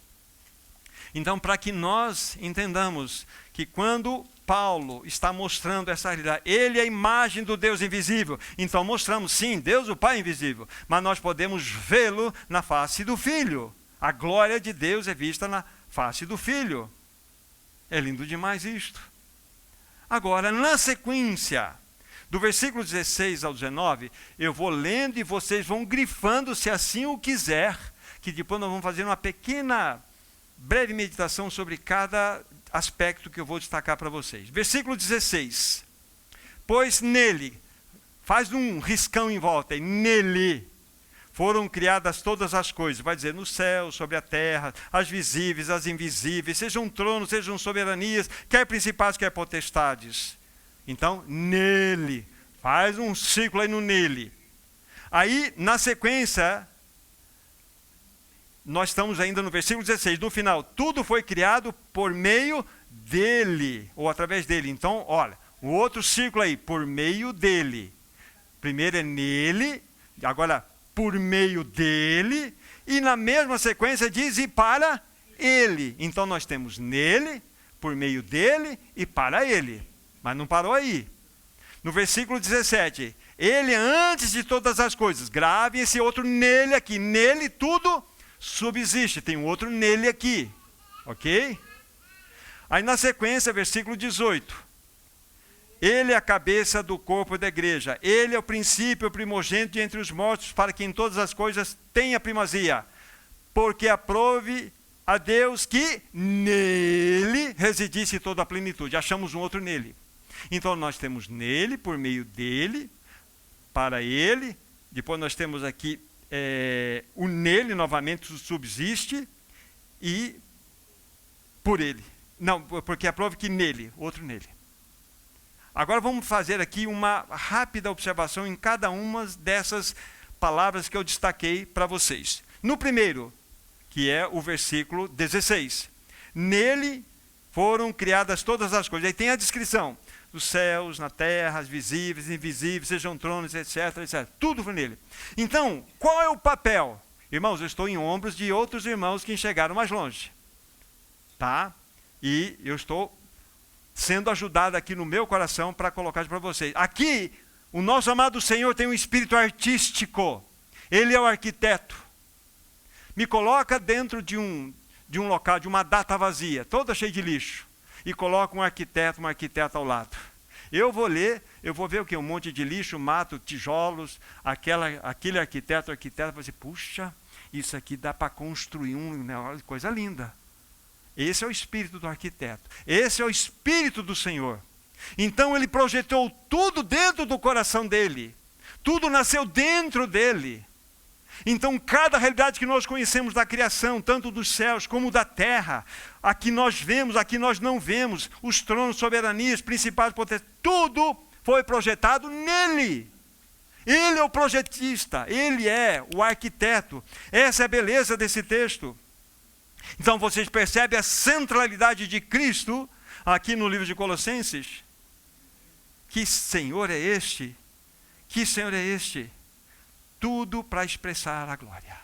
Então, para que nós entendamos que quando Paulo está mostrando essa realidade, ele é a imagem do Deus invisível. Então mostramos, sim, Deus o Pai é invisível, mas nós podemos vê-lo na face do Filho. A glória de Deus é vista na face do Filho. É lindo demais isto. Agora, na sequência, Do versículo 16 ao 19, eu vou lendo e vocês vão grifando, se assim o quiser, que depois nós vamos fazer uma pequena, breve meditação sobre cada aspecto que eu vou destacar para vocês. Versículo 16. Pois nele, faz um riscão em volta, e nele foram criadas todas as coisas, vai dizer, no céu, sobre a terra, as visíveis, as invisíveis, sejam tronos, sejam soberanias, quer principados, quer potestades. Então, nele, faz um círculo aí no nele. Aí, na sequência, nós estamos ainda no versículo 16, no final, tudo foi criado por meio dele, ou através dele. Então, olha, o outro círculo aí, por meio dele. Primeiro é nele, agora por meio dele, e na mesma sequência diz e para ele. Então nós temos nele, por meio dele e para ele. Mas não parou aí. No versículo 17, ele antes de todas as coisas, grave esse outro nele aqui, nele tudo subsiste, tem um outro nele aqui, ok? Aí na sequência, versículo 18, ele é a cabeça do corpo da igreja. Ele é o princípio, o primogênito entre os mortos, para que em todas as coisas tenha primazia. Porque aprove a Deus que nele residisse toda a plenitude. Achamos um outro nele. Então nós temos nele, por meio dele, para ele. Depois nós temos aqui o nele, novamente subsiste, e por ele. Não, porque aprove que nele, outro nele. Agora vamos fazer aqui uma rápida observação em cada uma dessas palavras que eu destaquei para vocês. No primeiro, que é o versículo 16. Nele foram criadas todas as coisas. Aí tem a descrição dos céus, na terra, as visíveis, invisíveis, sejam tronos, etc, etc. Tudo foi nele. Então, qual é o papel? Irmãos, eu estou em ombros de outros irmãos que enxergaram mais longe. Tá? E eu estou sendo ajudado aqui no meu coração para colocar para vocês. Aqui, o nosso amado Senhor tem um espírito artístico. Ele é o arquiteto. Me coloca dentro de um local, de uma data vazia, toda cheia de lixo, e coloca uma arquiteta ao lado. Eu vou ler, eu vou ver o quê? Um monte de lixo, mato, tijolos, aquele arquiteto vai dizer, puxa, isso aqui dá para construir uma coisa linda. Esse é o espírito do arquiteto. Esse é o espírito do Senhor. Então ele projetou tudo dentro do coração dele. Tudo nasceu dentro dele. Então cada realidade que nós conhecemos da criação, tanto dos céus como da terra, aqui nós vemos, aqui nós não vemos, os tronos, soberanias, principados, potestades, tudo foi projetado nele. Ele é o projetista, ele é o arquiteto. Essa é a beleza desse texto. Então vocês percebem a centralidade de Cristo aqui no livro de Colossenses? Que Senhor é este? Que Senhor é este? Tudo para expressar a glória.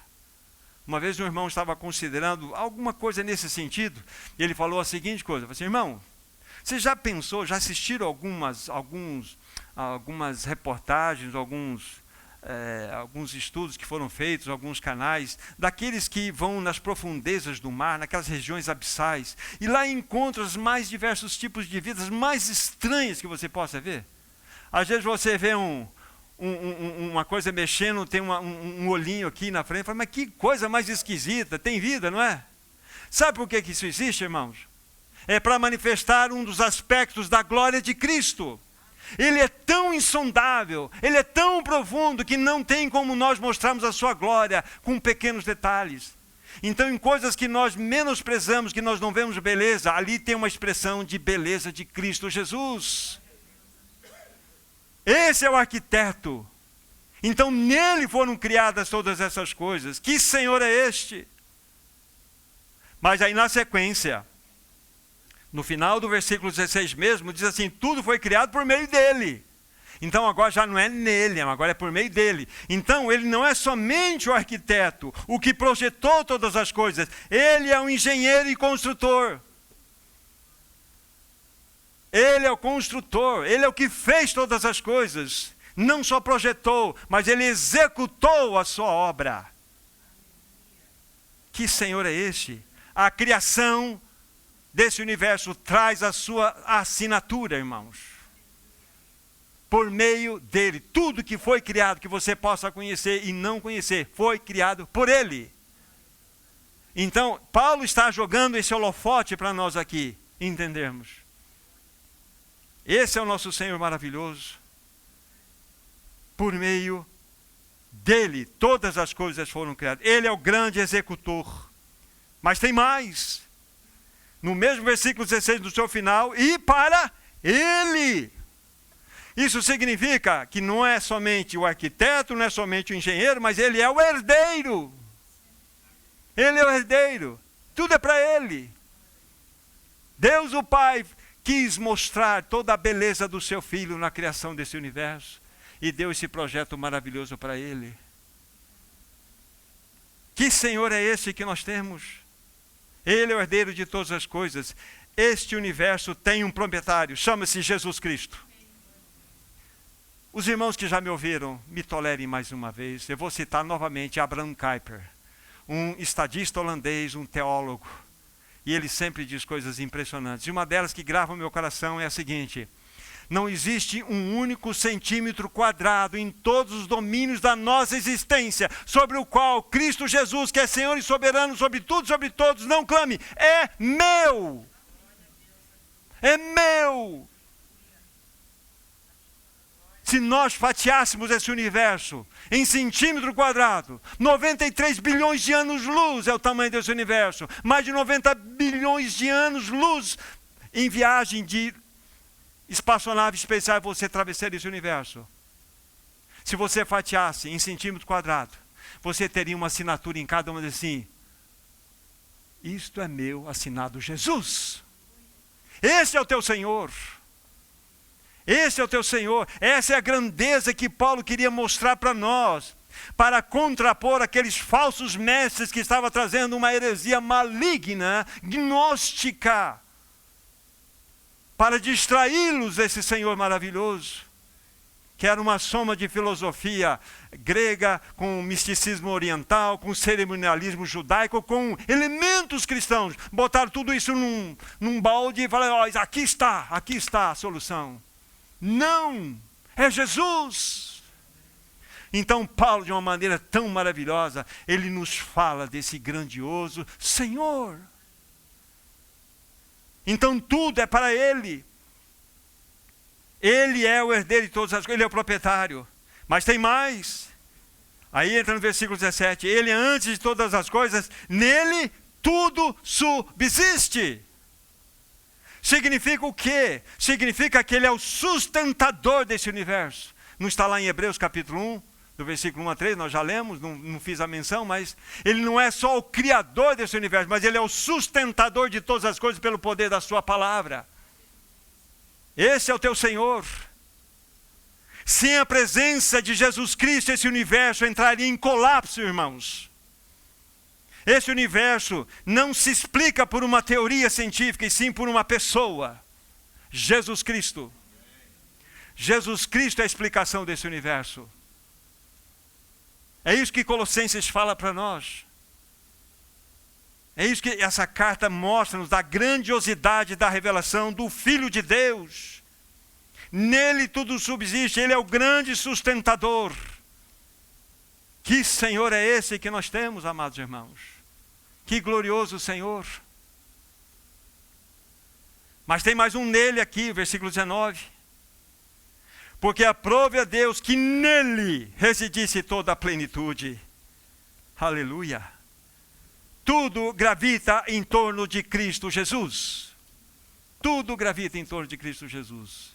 Uma vez um irmão estava considerando alguma coisa nesse sentido, e ele falou a seguinte coisa, falou assim, irmão, você já pensou, já assistiram algumas reportagens, alguns estudos que foram feitos, alguns canais, daqueles que vão nas profundezas do mar, naquelas regiões abissais, e lá encontram os mais diversos tipos de vidas mais estranhas que você possa ver. Às vezes você vê uma coisa mexendo, tem um olhinho aqui na frente, fala, mas que coisa mais esquisita, tem vida, não é? Sabe por que isso existe, irmãos? É para manifestar um dos aspectos da glória de Cristo. Ele é tão insondável, ele é tão profundo que não tem como nós mostrarmos a sua glória com pequenos detalhes. Então, em coisas que nós menosprezamos, que nós não vemos beleza, ali tem uma expressão de beleza de Cristo Jesus. Esse é o arquiteto. Então, nele foram criadas todas essas coisas. Que Senhor é este? Mas aí na sequência, no final do versículo 16 mesmo, diz assim, tudo foi criado por meio dele. Então agora já não é nele, agora é por meio dele. Então ele não é somente o arquiteto, o que projetou todas as coisas. Ele é o engenheiro e construtor. Ele é o construtor, ele é o que fez todas as coisas. Não só projetou, mas ele executou a sua obra. Que Senhor é este? A criação desse universo traz a sua assinatura, irmãos. por meio dele. Tudo que foi criado, que você possa conhecer e não conhecer, foi criado por ele. Então, Paulo está jogando esse holofote para nós aqui entendermos. Esse é o nosso Senhor maravilhoso. Por meio dele, todas as coisas foram criadas. Ele é o grande executor. Mas tem mais. No mesmo versículo 16, do seu final, e para ele. Isso significa que não é somente o arquiteto, não é somente o engenheiro, mas ele é o herdeiro. Ele é o herdeiro. Tudo é para ele. Deus o Pai quis mostrar toda a beleza do seu Filho na criação desse universo. E deu esse projeto maravilhoso para ele. Que Senhor é esse que nós temos? Ele é o herdeiro de todas as coisas. Este universo tem um proprietário, chama-se Jesus Cristo. Os irmãos que já me ouviram, me tolerem mais uma vez. Eu vou citar novamente Abraham Kuyper, um estadista holandês, um teólogo. E ele sempre diz coisas impressionantes. E uma delas que grava o meu coração é a seguinte: não existe um único centímetro quadrado em todos os domínios da nossa existência, sobre o qual Cristo Jesus, que é Senhor e soberano sobre tudo e sobre todos, não clame, é meu. É meu. Se nós fatiássemos esse universo em centímetro quadrado, 93 bilhões de anos-luz é o tamanho desse universo. Mais de 90 bilhões de anos-luz em viagem de espaçonave especial, você atravessaria esse universo. Se você fatiasse em centímetro quadrado, você teria uma assinatura em cada uma assim: isto é meu, assinado Jesus. Esse é o teu Senhor. Esse é o teu Senhor. Essa é a grandeza que Paulo queria mostrar para nós, para contrapor aqueles falsos mestres que estavam trazendo uma heresia maligna, gnóstica, para distraí-los desse Senhor maravilhoso, que era uma soma de filosofia grega, com misticismo oriental, com cerimonialismo judaico, com elementos cristãos. Botaram tudo isso num balde e falaram: ó, aqui está a solução. Não, é Jesus. Então Paulo, de uma maneira tão maravilhosa, ele nos fala desse grandioso Senhor. Então tudo é para ele. Ele é o herdeiro de todas as coisas, ele é o proprietário. Mas tem mais. Aí entra no versículo 17, ele é antes de todas as coisas, nele tudo subsiste. Significa o quê? Significa que ele é o sustentador desse universo. Não está lá em Hebreus capítulo 1, do versículo 1 a 3, nós já lemos, não fiz a menção, mas ele não é só o criador desse universo, mas ele é o sustentador de todas as coisas pelo poder da sua palavra. Esse é o teu Senhor. Sem a presença de Jesus Cristo, esse universo entraria em colapso, irmãos. Esse universo não se explica por uma teoria científica, e sim por uma pessoa, Jesus Cristo. Jesus Cristo é a explicação desse universo. É isso que Colossenses fala para nós. É isso que essa carta mostra-nos, da grandiosidade da revelação do Filho de Deus. Nele tudo subsiste, ele é o grande sustentador. Que Senhor é esse que nós temos, amados irmãos? Que glorioso Senhor. Mas tem mais um nele aqui, versículo 19. Porque aprove a Deus que nele residisse toda a plenitude. Aleluia. Tudo gravita em torno de Cristo Jesus. Tudo gravita em torno de Cristo Jesus.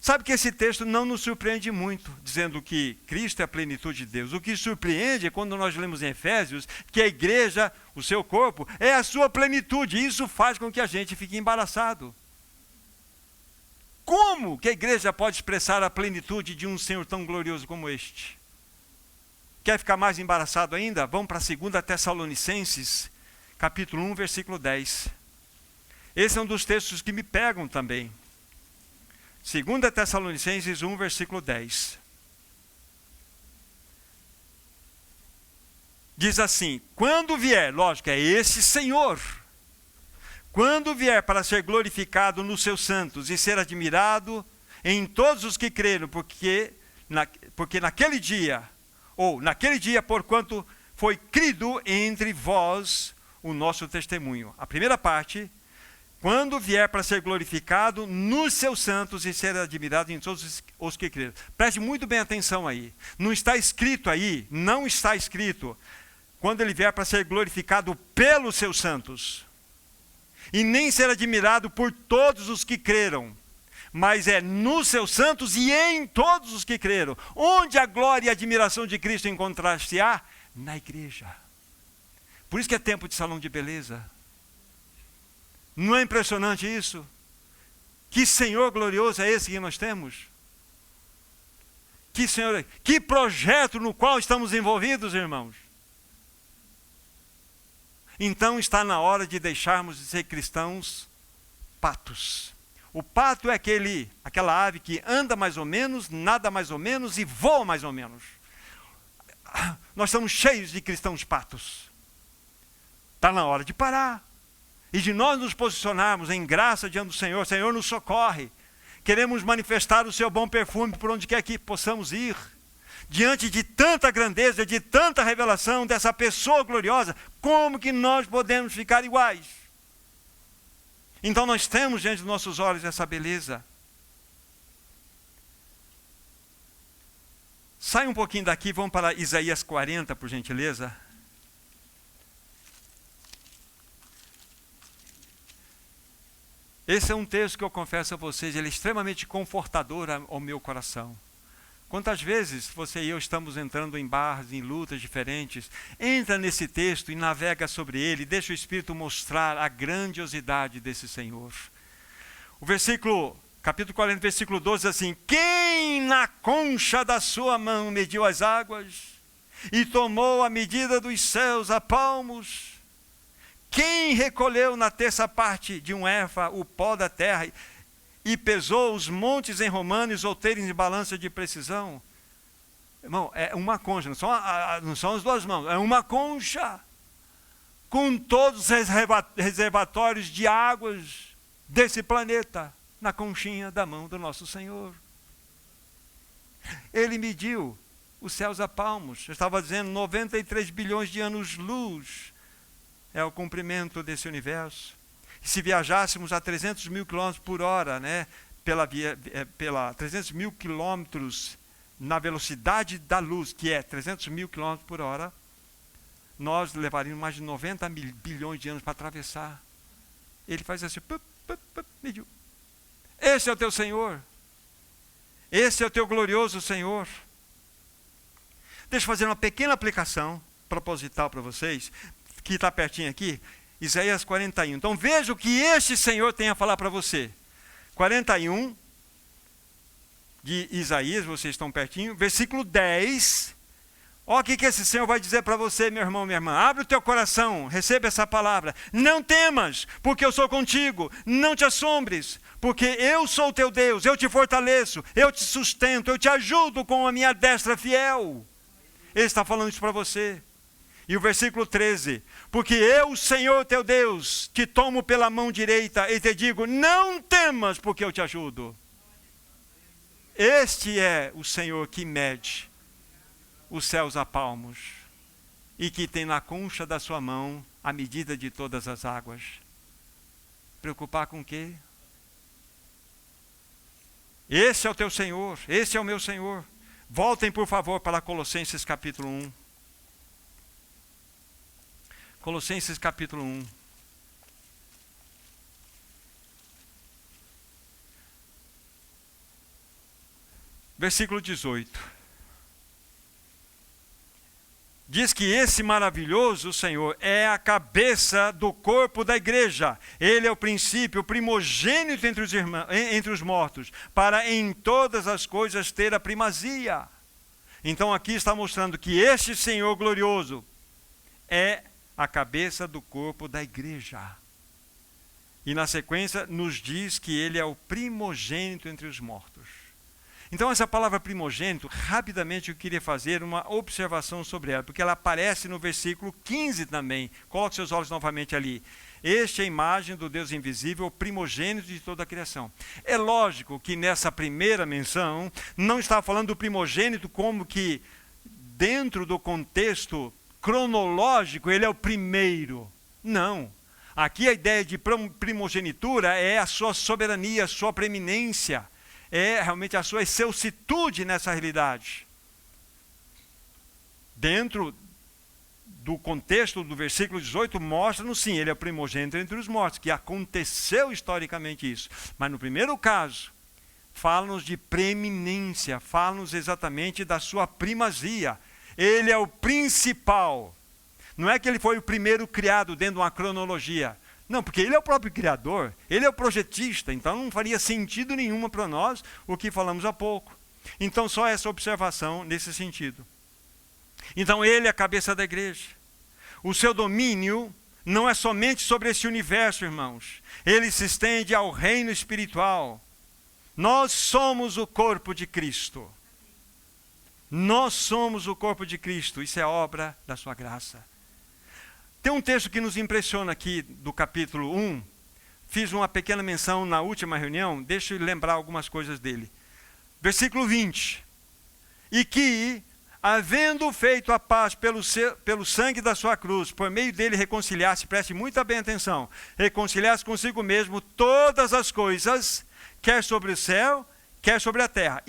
Sabe que esse texto não nos surpreende muito, dizendo que Cristo é a plenitude de Deus. O que surpreende é quando nós lemos em Efésios que a igreja, o seu corpo, é a sua plenitude. E isso faz com que a gente fique embaraçado. Como que a igreja pode expressar a plenitude de um Senhor tão glorioso como este? Quer ficar mais embaraçado ainda? Vamos para 2 Tessalonicenses, capítulo 1, versículo 10. Esse é um dos textos que me pegam também. 2 Tessalonicenses 1, versículo 10. Diz assim: quando vier, lógico, é esse Senhor, quando vier para ser glorificado nos seus santos e ser admirado em todos os que creram, porque naquele dia, porquanto foi crido entre vós o nosso testemunho. A primeira parte, quando vier para ser glorificado nos seus santos e ser admirado em todos os que creram. Preste muito bem atenção aí. Não está escrito, quando ele vier para ser glorificado pelos seus santos. E nem ser admirado por todos os que creram. Mas é nos seus santos e em todos os que creram. Onde a glória e a admiração de Cristo encontrar-se-á? Na igreja. Por isso que é tempo de salão de beleza. Não é impressionante isso? Que Senhor glorioso é esse que nós temos? Que projeto no qual estamos envolvidos, irmãos? Então está na hora de deixarmos de ser cristãos patos. O pato é aquela ave que anda mais ou menos, nada mais ou menos e voa mais ou menos. Nós estamos cheios de cristãos patos. Está na hora de parar. E de nós nos posicionarmos em graça diante do Senhor. Senhor, nos socorre. Queremos manifestar o seu bom perfume por onde quer que possamos ir. Diante de tanta grandeza, de tanta revelação dessa pessoa gloriosa, como que nós podemos ficar iguais? Então nós temos diante dos nossos olhos essa beleza. Sai um pouquinho daqui, vamos para Isaías 40, por gentileza. Esse é um texto que eu confesso a vocês, ele é extremamente confortador ao meu coração. Quantas vezes você e eu estamos entrando em barras, em lutas diferentes, entra nesse texto e navega sobre ele, deixa o Espírito mostrar a grandiosidade desse Senhor. O capítulo 40, versículo 12, diz assim: quem na concha da sua mão mediu as águas e tomou a medida dos céus a palmos? Quem recolheu na terça parte de um éfa o pó da terra e pesou os montes em romano e os outeiros em balança de precisão? Irmão, é uma concha, não são as duas mãos, é uma concha com todos os reservatórios de águas desse planeta na conchinha da mão do nosso Senhor. Ele mediu os céus a palmos. Eu estava dizendo 93 bilhões de anos-luz é o comprimento desse universo. Se viajássemos a 300 mil quilômetros por hora, né, pela 300 mil quilômetros na velocidade da luz, que é 300 mil quilômetros por hora, nós levaríamos mais de 90 bilhões de anos para atravessar. Ele faz assim, mediu. Esse é o teu Senhor. Esse é o teu glorioso Senhor. Deixa eu fazer uma pequena aplicação proposital para vocês, que está pertinho aqui, Isaías 41. Então veja o que este Senhor tem a falar para você. 41 de Isaías, vocês estão pertinho, versículo 10. Olha o que esse Senhor vai dizer para você, meu irmão, minha irmã. Abre o teu coração, receba essa palavra. Não temas, porque eu sou contigo. Não te assombres, porque eu sou o teu Deus. Eu te fortaleço, eu te sustento, eu te ajudo com a minha destra fiel. Ele está falando isso para você. E o versículo 13, porque eu, Senhor teu Deus, te tomo pela mão direita e te digo, não temas, porque eu te ajudo. Este é o Senhor que mede os céus a palmos e que tem na concha da sua mão a medida de todas as águas. Preocupar com o quê? Esse é o teu Senhor, esse é o meu Senhor. Voltem, por favor, para Colossenses capítulo 1. Colossenses capítulo 1. Versículo 18. Diz que esse maravilhoso Senhor é a cabeça do corpo da igreja. Ele é o princípio, o primogênito entre os mortos, para em todas as coisas ter a primazia. Então aqui está mostrando que este Senhor glorioso é a cabeça do corpo da igreja. E na sequência nos diz que ele é o primogênito entre os mortos. Então, essa palavra primogênito, rapidamente eu queria fazer uma observação sobre ela, porque ela aparece no versículo 15 também. Coloque seus olhos novamente ali. Este é a imagem do Deus invisível, o primogênito de toda a criação. É lógico que nessa primeira menção, não está falando do primogênito como que, dentro do contexto cronológico, ele é o primeiro. Não. Aqui a ideia de primogenitura é a sua soberania, a sua preeminência. É realmente a sua excelsitude nessa realidade. Dentro do contexto do versículo 18, mostra-nos sim, ele é o primogênito entre os mortos, que aconteceu historicamente isso. Mas no primeiro caso, fala-nos de preeminência, fala-nos exatamente da sua primazia. Ele é o principal. Não é que ele foi o primeiro criado dentro de uma cronologia. Não, porque ele é o próprio criador, ele é o projetista, então não faria sentido nenhuma para nós o que falamos há pouco. Então só essa observação nesse sentido. Então ele é a cabeça da igreja. O seu domínio não é somente sobre esse universo, irmãos. Ele se estende ao reino espiritual. Nós somos o corpo de Cristo. Nós somos o corpo de Cristo. Isso é obra da sua graça. Tem um texto que nos impressiona aqui do capítulo 1. Fiz uma pequena menção na última reunião. Deixa eu lembrar algumas coisas dele. Versículo 20. E que, havendo feito a paz pelo sangue da sua cruz, por meio dele reconciliasse, preste muita bem atenção, reconciliasse consigo mesmo todas as coisas, quer sobre o céu, quer sobre a terra,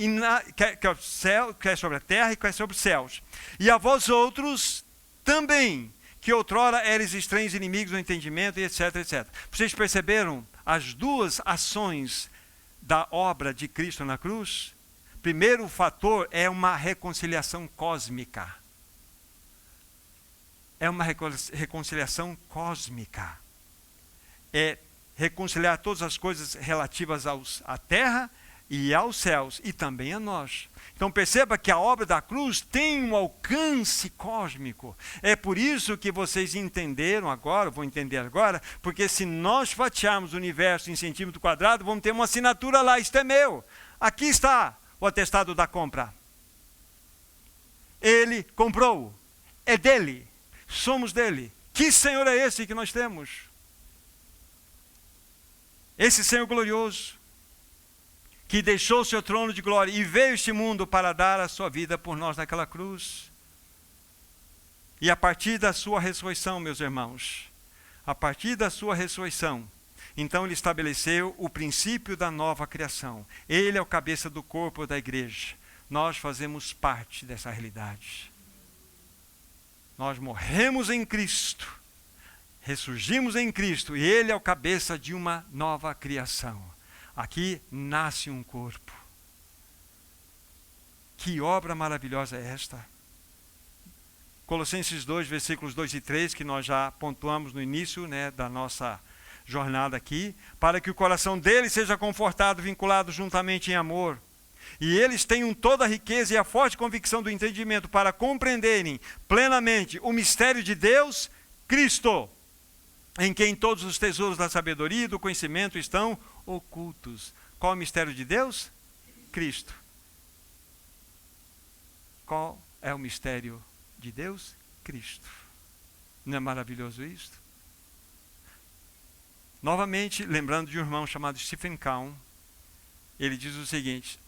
quer sobre a terra e quer sobre os céus. E a vós outros também, que outrora eres estranhos, inimigos do entendimento, e etc, etc. Vocês perceberam as duas ações da obra de Cristo na cruz? Primeiro fator é uma reconciliação cósmica. É uma reconciliação cósmica. É reconciliar todas as coisas relativas à terra e aos céus, e também a nós. Então perceba que a obra da cruz tem um alcance cósmico. É por isso que vocês entenderam agora, vão entender agora, porque se nós fatiarmos o universo em centímetro quadrado, vamos ter uma assinatura lá, isto é meu. Aqui está o atestado da compra. Ele comprou, é dele, somos dele. Que Senhor é esse que nós temos? Esse Senhor glorioso, que deixou o seu trono de glória e veio a este mundo para dar a sua vida por nós naquela cruz. E a partir da sua ressurreição, meus irmãos, a partir da sua ressurreição, então ele estabeleceu o princípio da nova criação. Ele é o cabeça do corpo da igreja. Nós fazemos parte dessa realidade. Nós morremos em Cristo, ressurgimos em Cristo, e ele é o cabeça de uma nova criação. Aqui nasce um corpo. Que obra maravilhosa é esta? Colossenses 2, versículos 2 e 3, que nós já pontuamos no início, da nossa jornada aqui, para que o coração deles seja confortado, vinculado juntamente em amor. E eles tenham toda a riqueza e a forte convicção do entendimento para compreenderem plenamente o mistério de Deus, Cristo, em quem todos os tesouros da sabedoria e do conhecimento estão ocultos. Qual é o mistério de Deus? Cristo. Qual é o mistério de Deus? Cristo. Não é maravilhoso isto? Novamente, lembrando de um irmão chamado Stephen Kahn, ele diz o seguinte: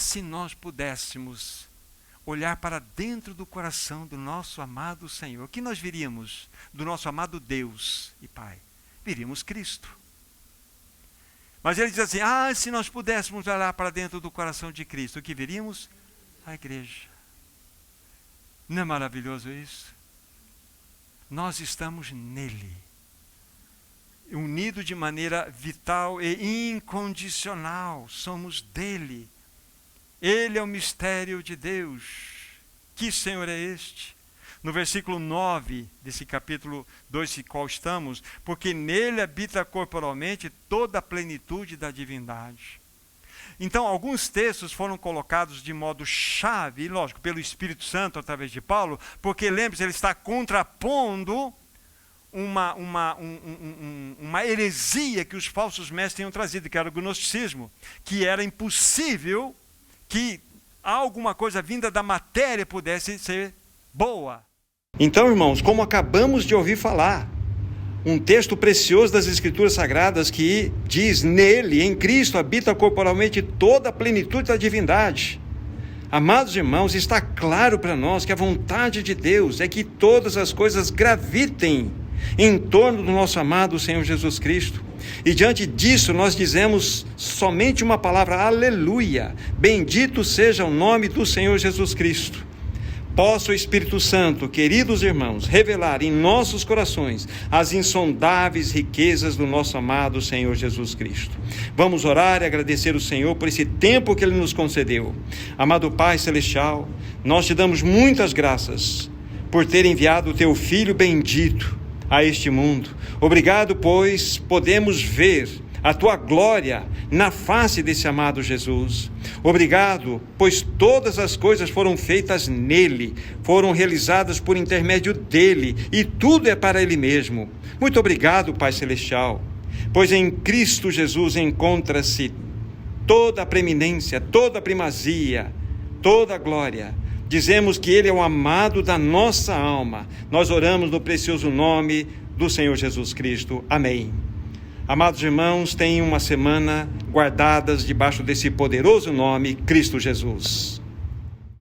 se nós pudéssemos olhar para dentro do coração do nosso amado Senhor, o que nós viríamos do nosso amado Deus e Pai? Viríamos Cristo. Mas ele diz assim: se nós pudéssemos olhar para dentro do coração de Cristo, o que veríamos? A igreja. Não é maravilhoso isso? Nós estamos nele, unidos de maneira vital e incondicional, somos dele. Ele é o mistério de Deus. Que Senhor é este? No versículo 9 desse capítulo 2, em qual estamos, porque nele habita corporalmente toda a plenitude da divindade. Então, alguns textos foram colocados de modo chave, lógico, pelo Espírito Santo, através de Paulo, porque, lembre-se, ele está contrapondo uma heresia que os falsos mestres tinham trazido, que era o gnosticismo, que era impossível que alguma coisa vinda da matéria pudesse ser boa. Então, irmãos, como acabamos de ouvir falar, um texto precioso das Escrituras Sagradas que diz: nele, em Cristo, habita corporalmente toda a plenitude da divindade. Amados irmãos, está claro para nós que a vontade de Deus é que todas as coisas gravitem em torno do nosso amado Senhor Jesus Cristo. E diante disso nós dizemos somente uma palavra: aleluia, bendito seja o nome do Senhor Jesus Cristo. Possa o Espírito Santo, queridos irmãos, revelar em nossos corações as insondáveis riquezas do nosso amado Senhor Jesus Cristo. Vamos orar e agradecer o Senhor por esse tempo que Ele nos concedeu. Amado Pai Celestial, nós te damos muitas graças por ter enviado o Teu Filho bendito a este mundo. Obrigado, pois podemos ver a Tua glória na face desse amado Jesus. Obrigado, pois todas as coisas foram feitas nele, foram realizadas por intermédio dele, e tudo é para ele mesmo. Muito obrigado, Pai Celestial, pois em Cristo Jesus encontra-se toda a preeminência, toda a primazia, toda a glória. Dizemos que ele é o amado da nossa alma. Nós oramos no precioso nome do Senhor Jesus Cristo. Amém. Amados irmãos, tenham uma semana guardadas debaixo desse poderoso nome, Cristo Jesus.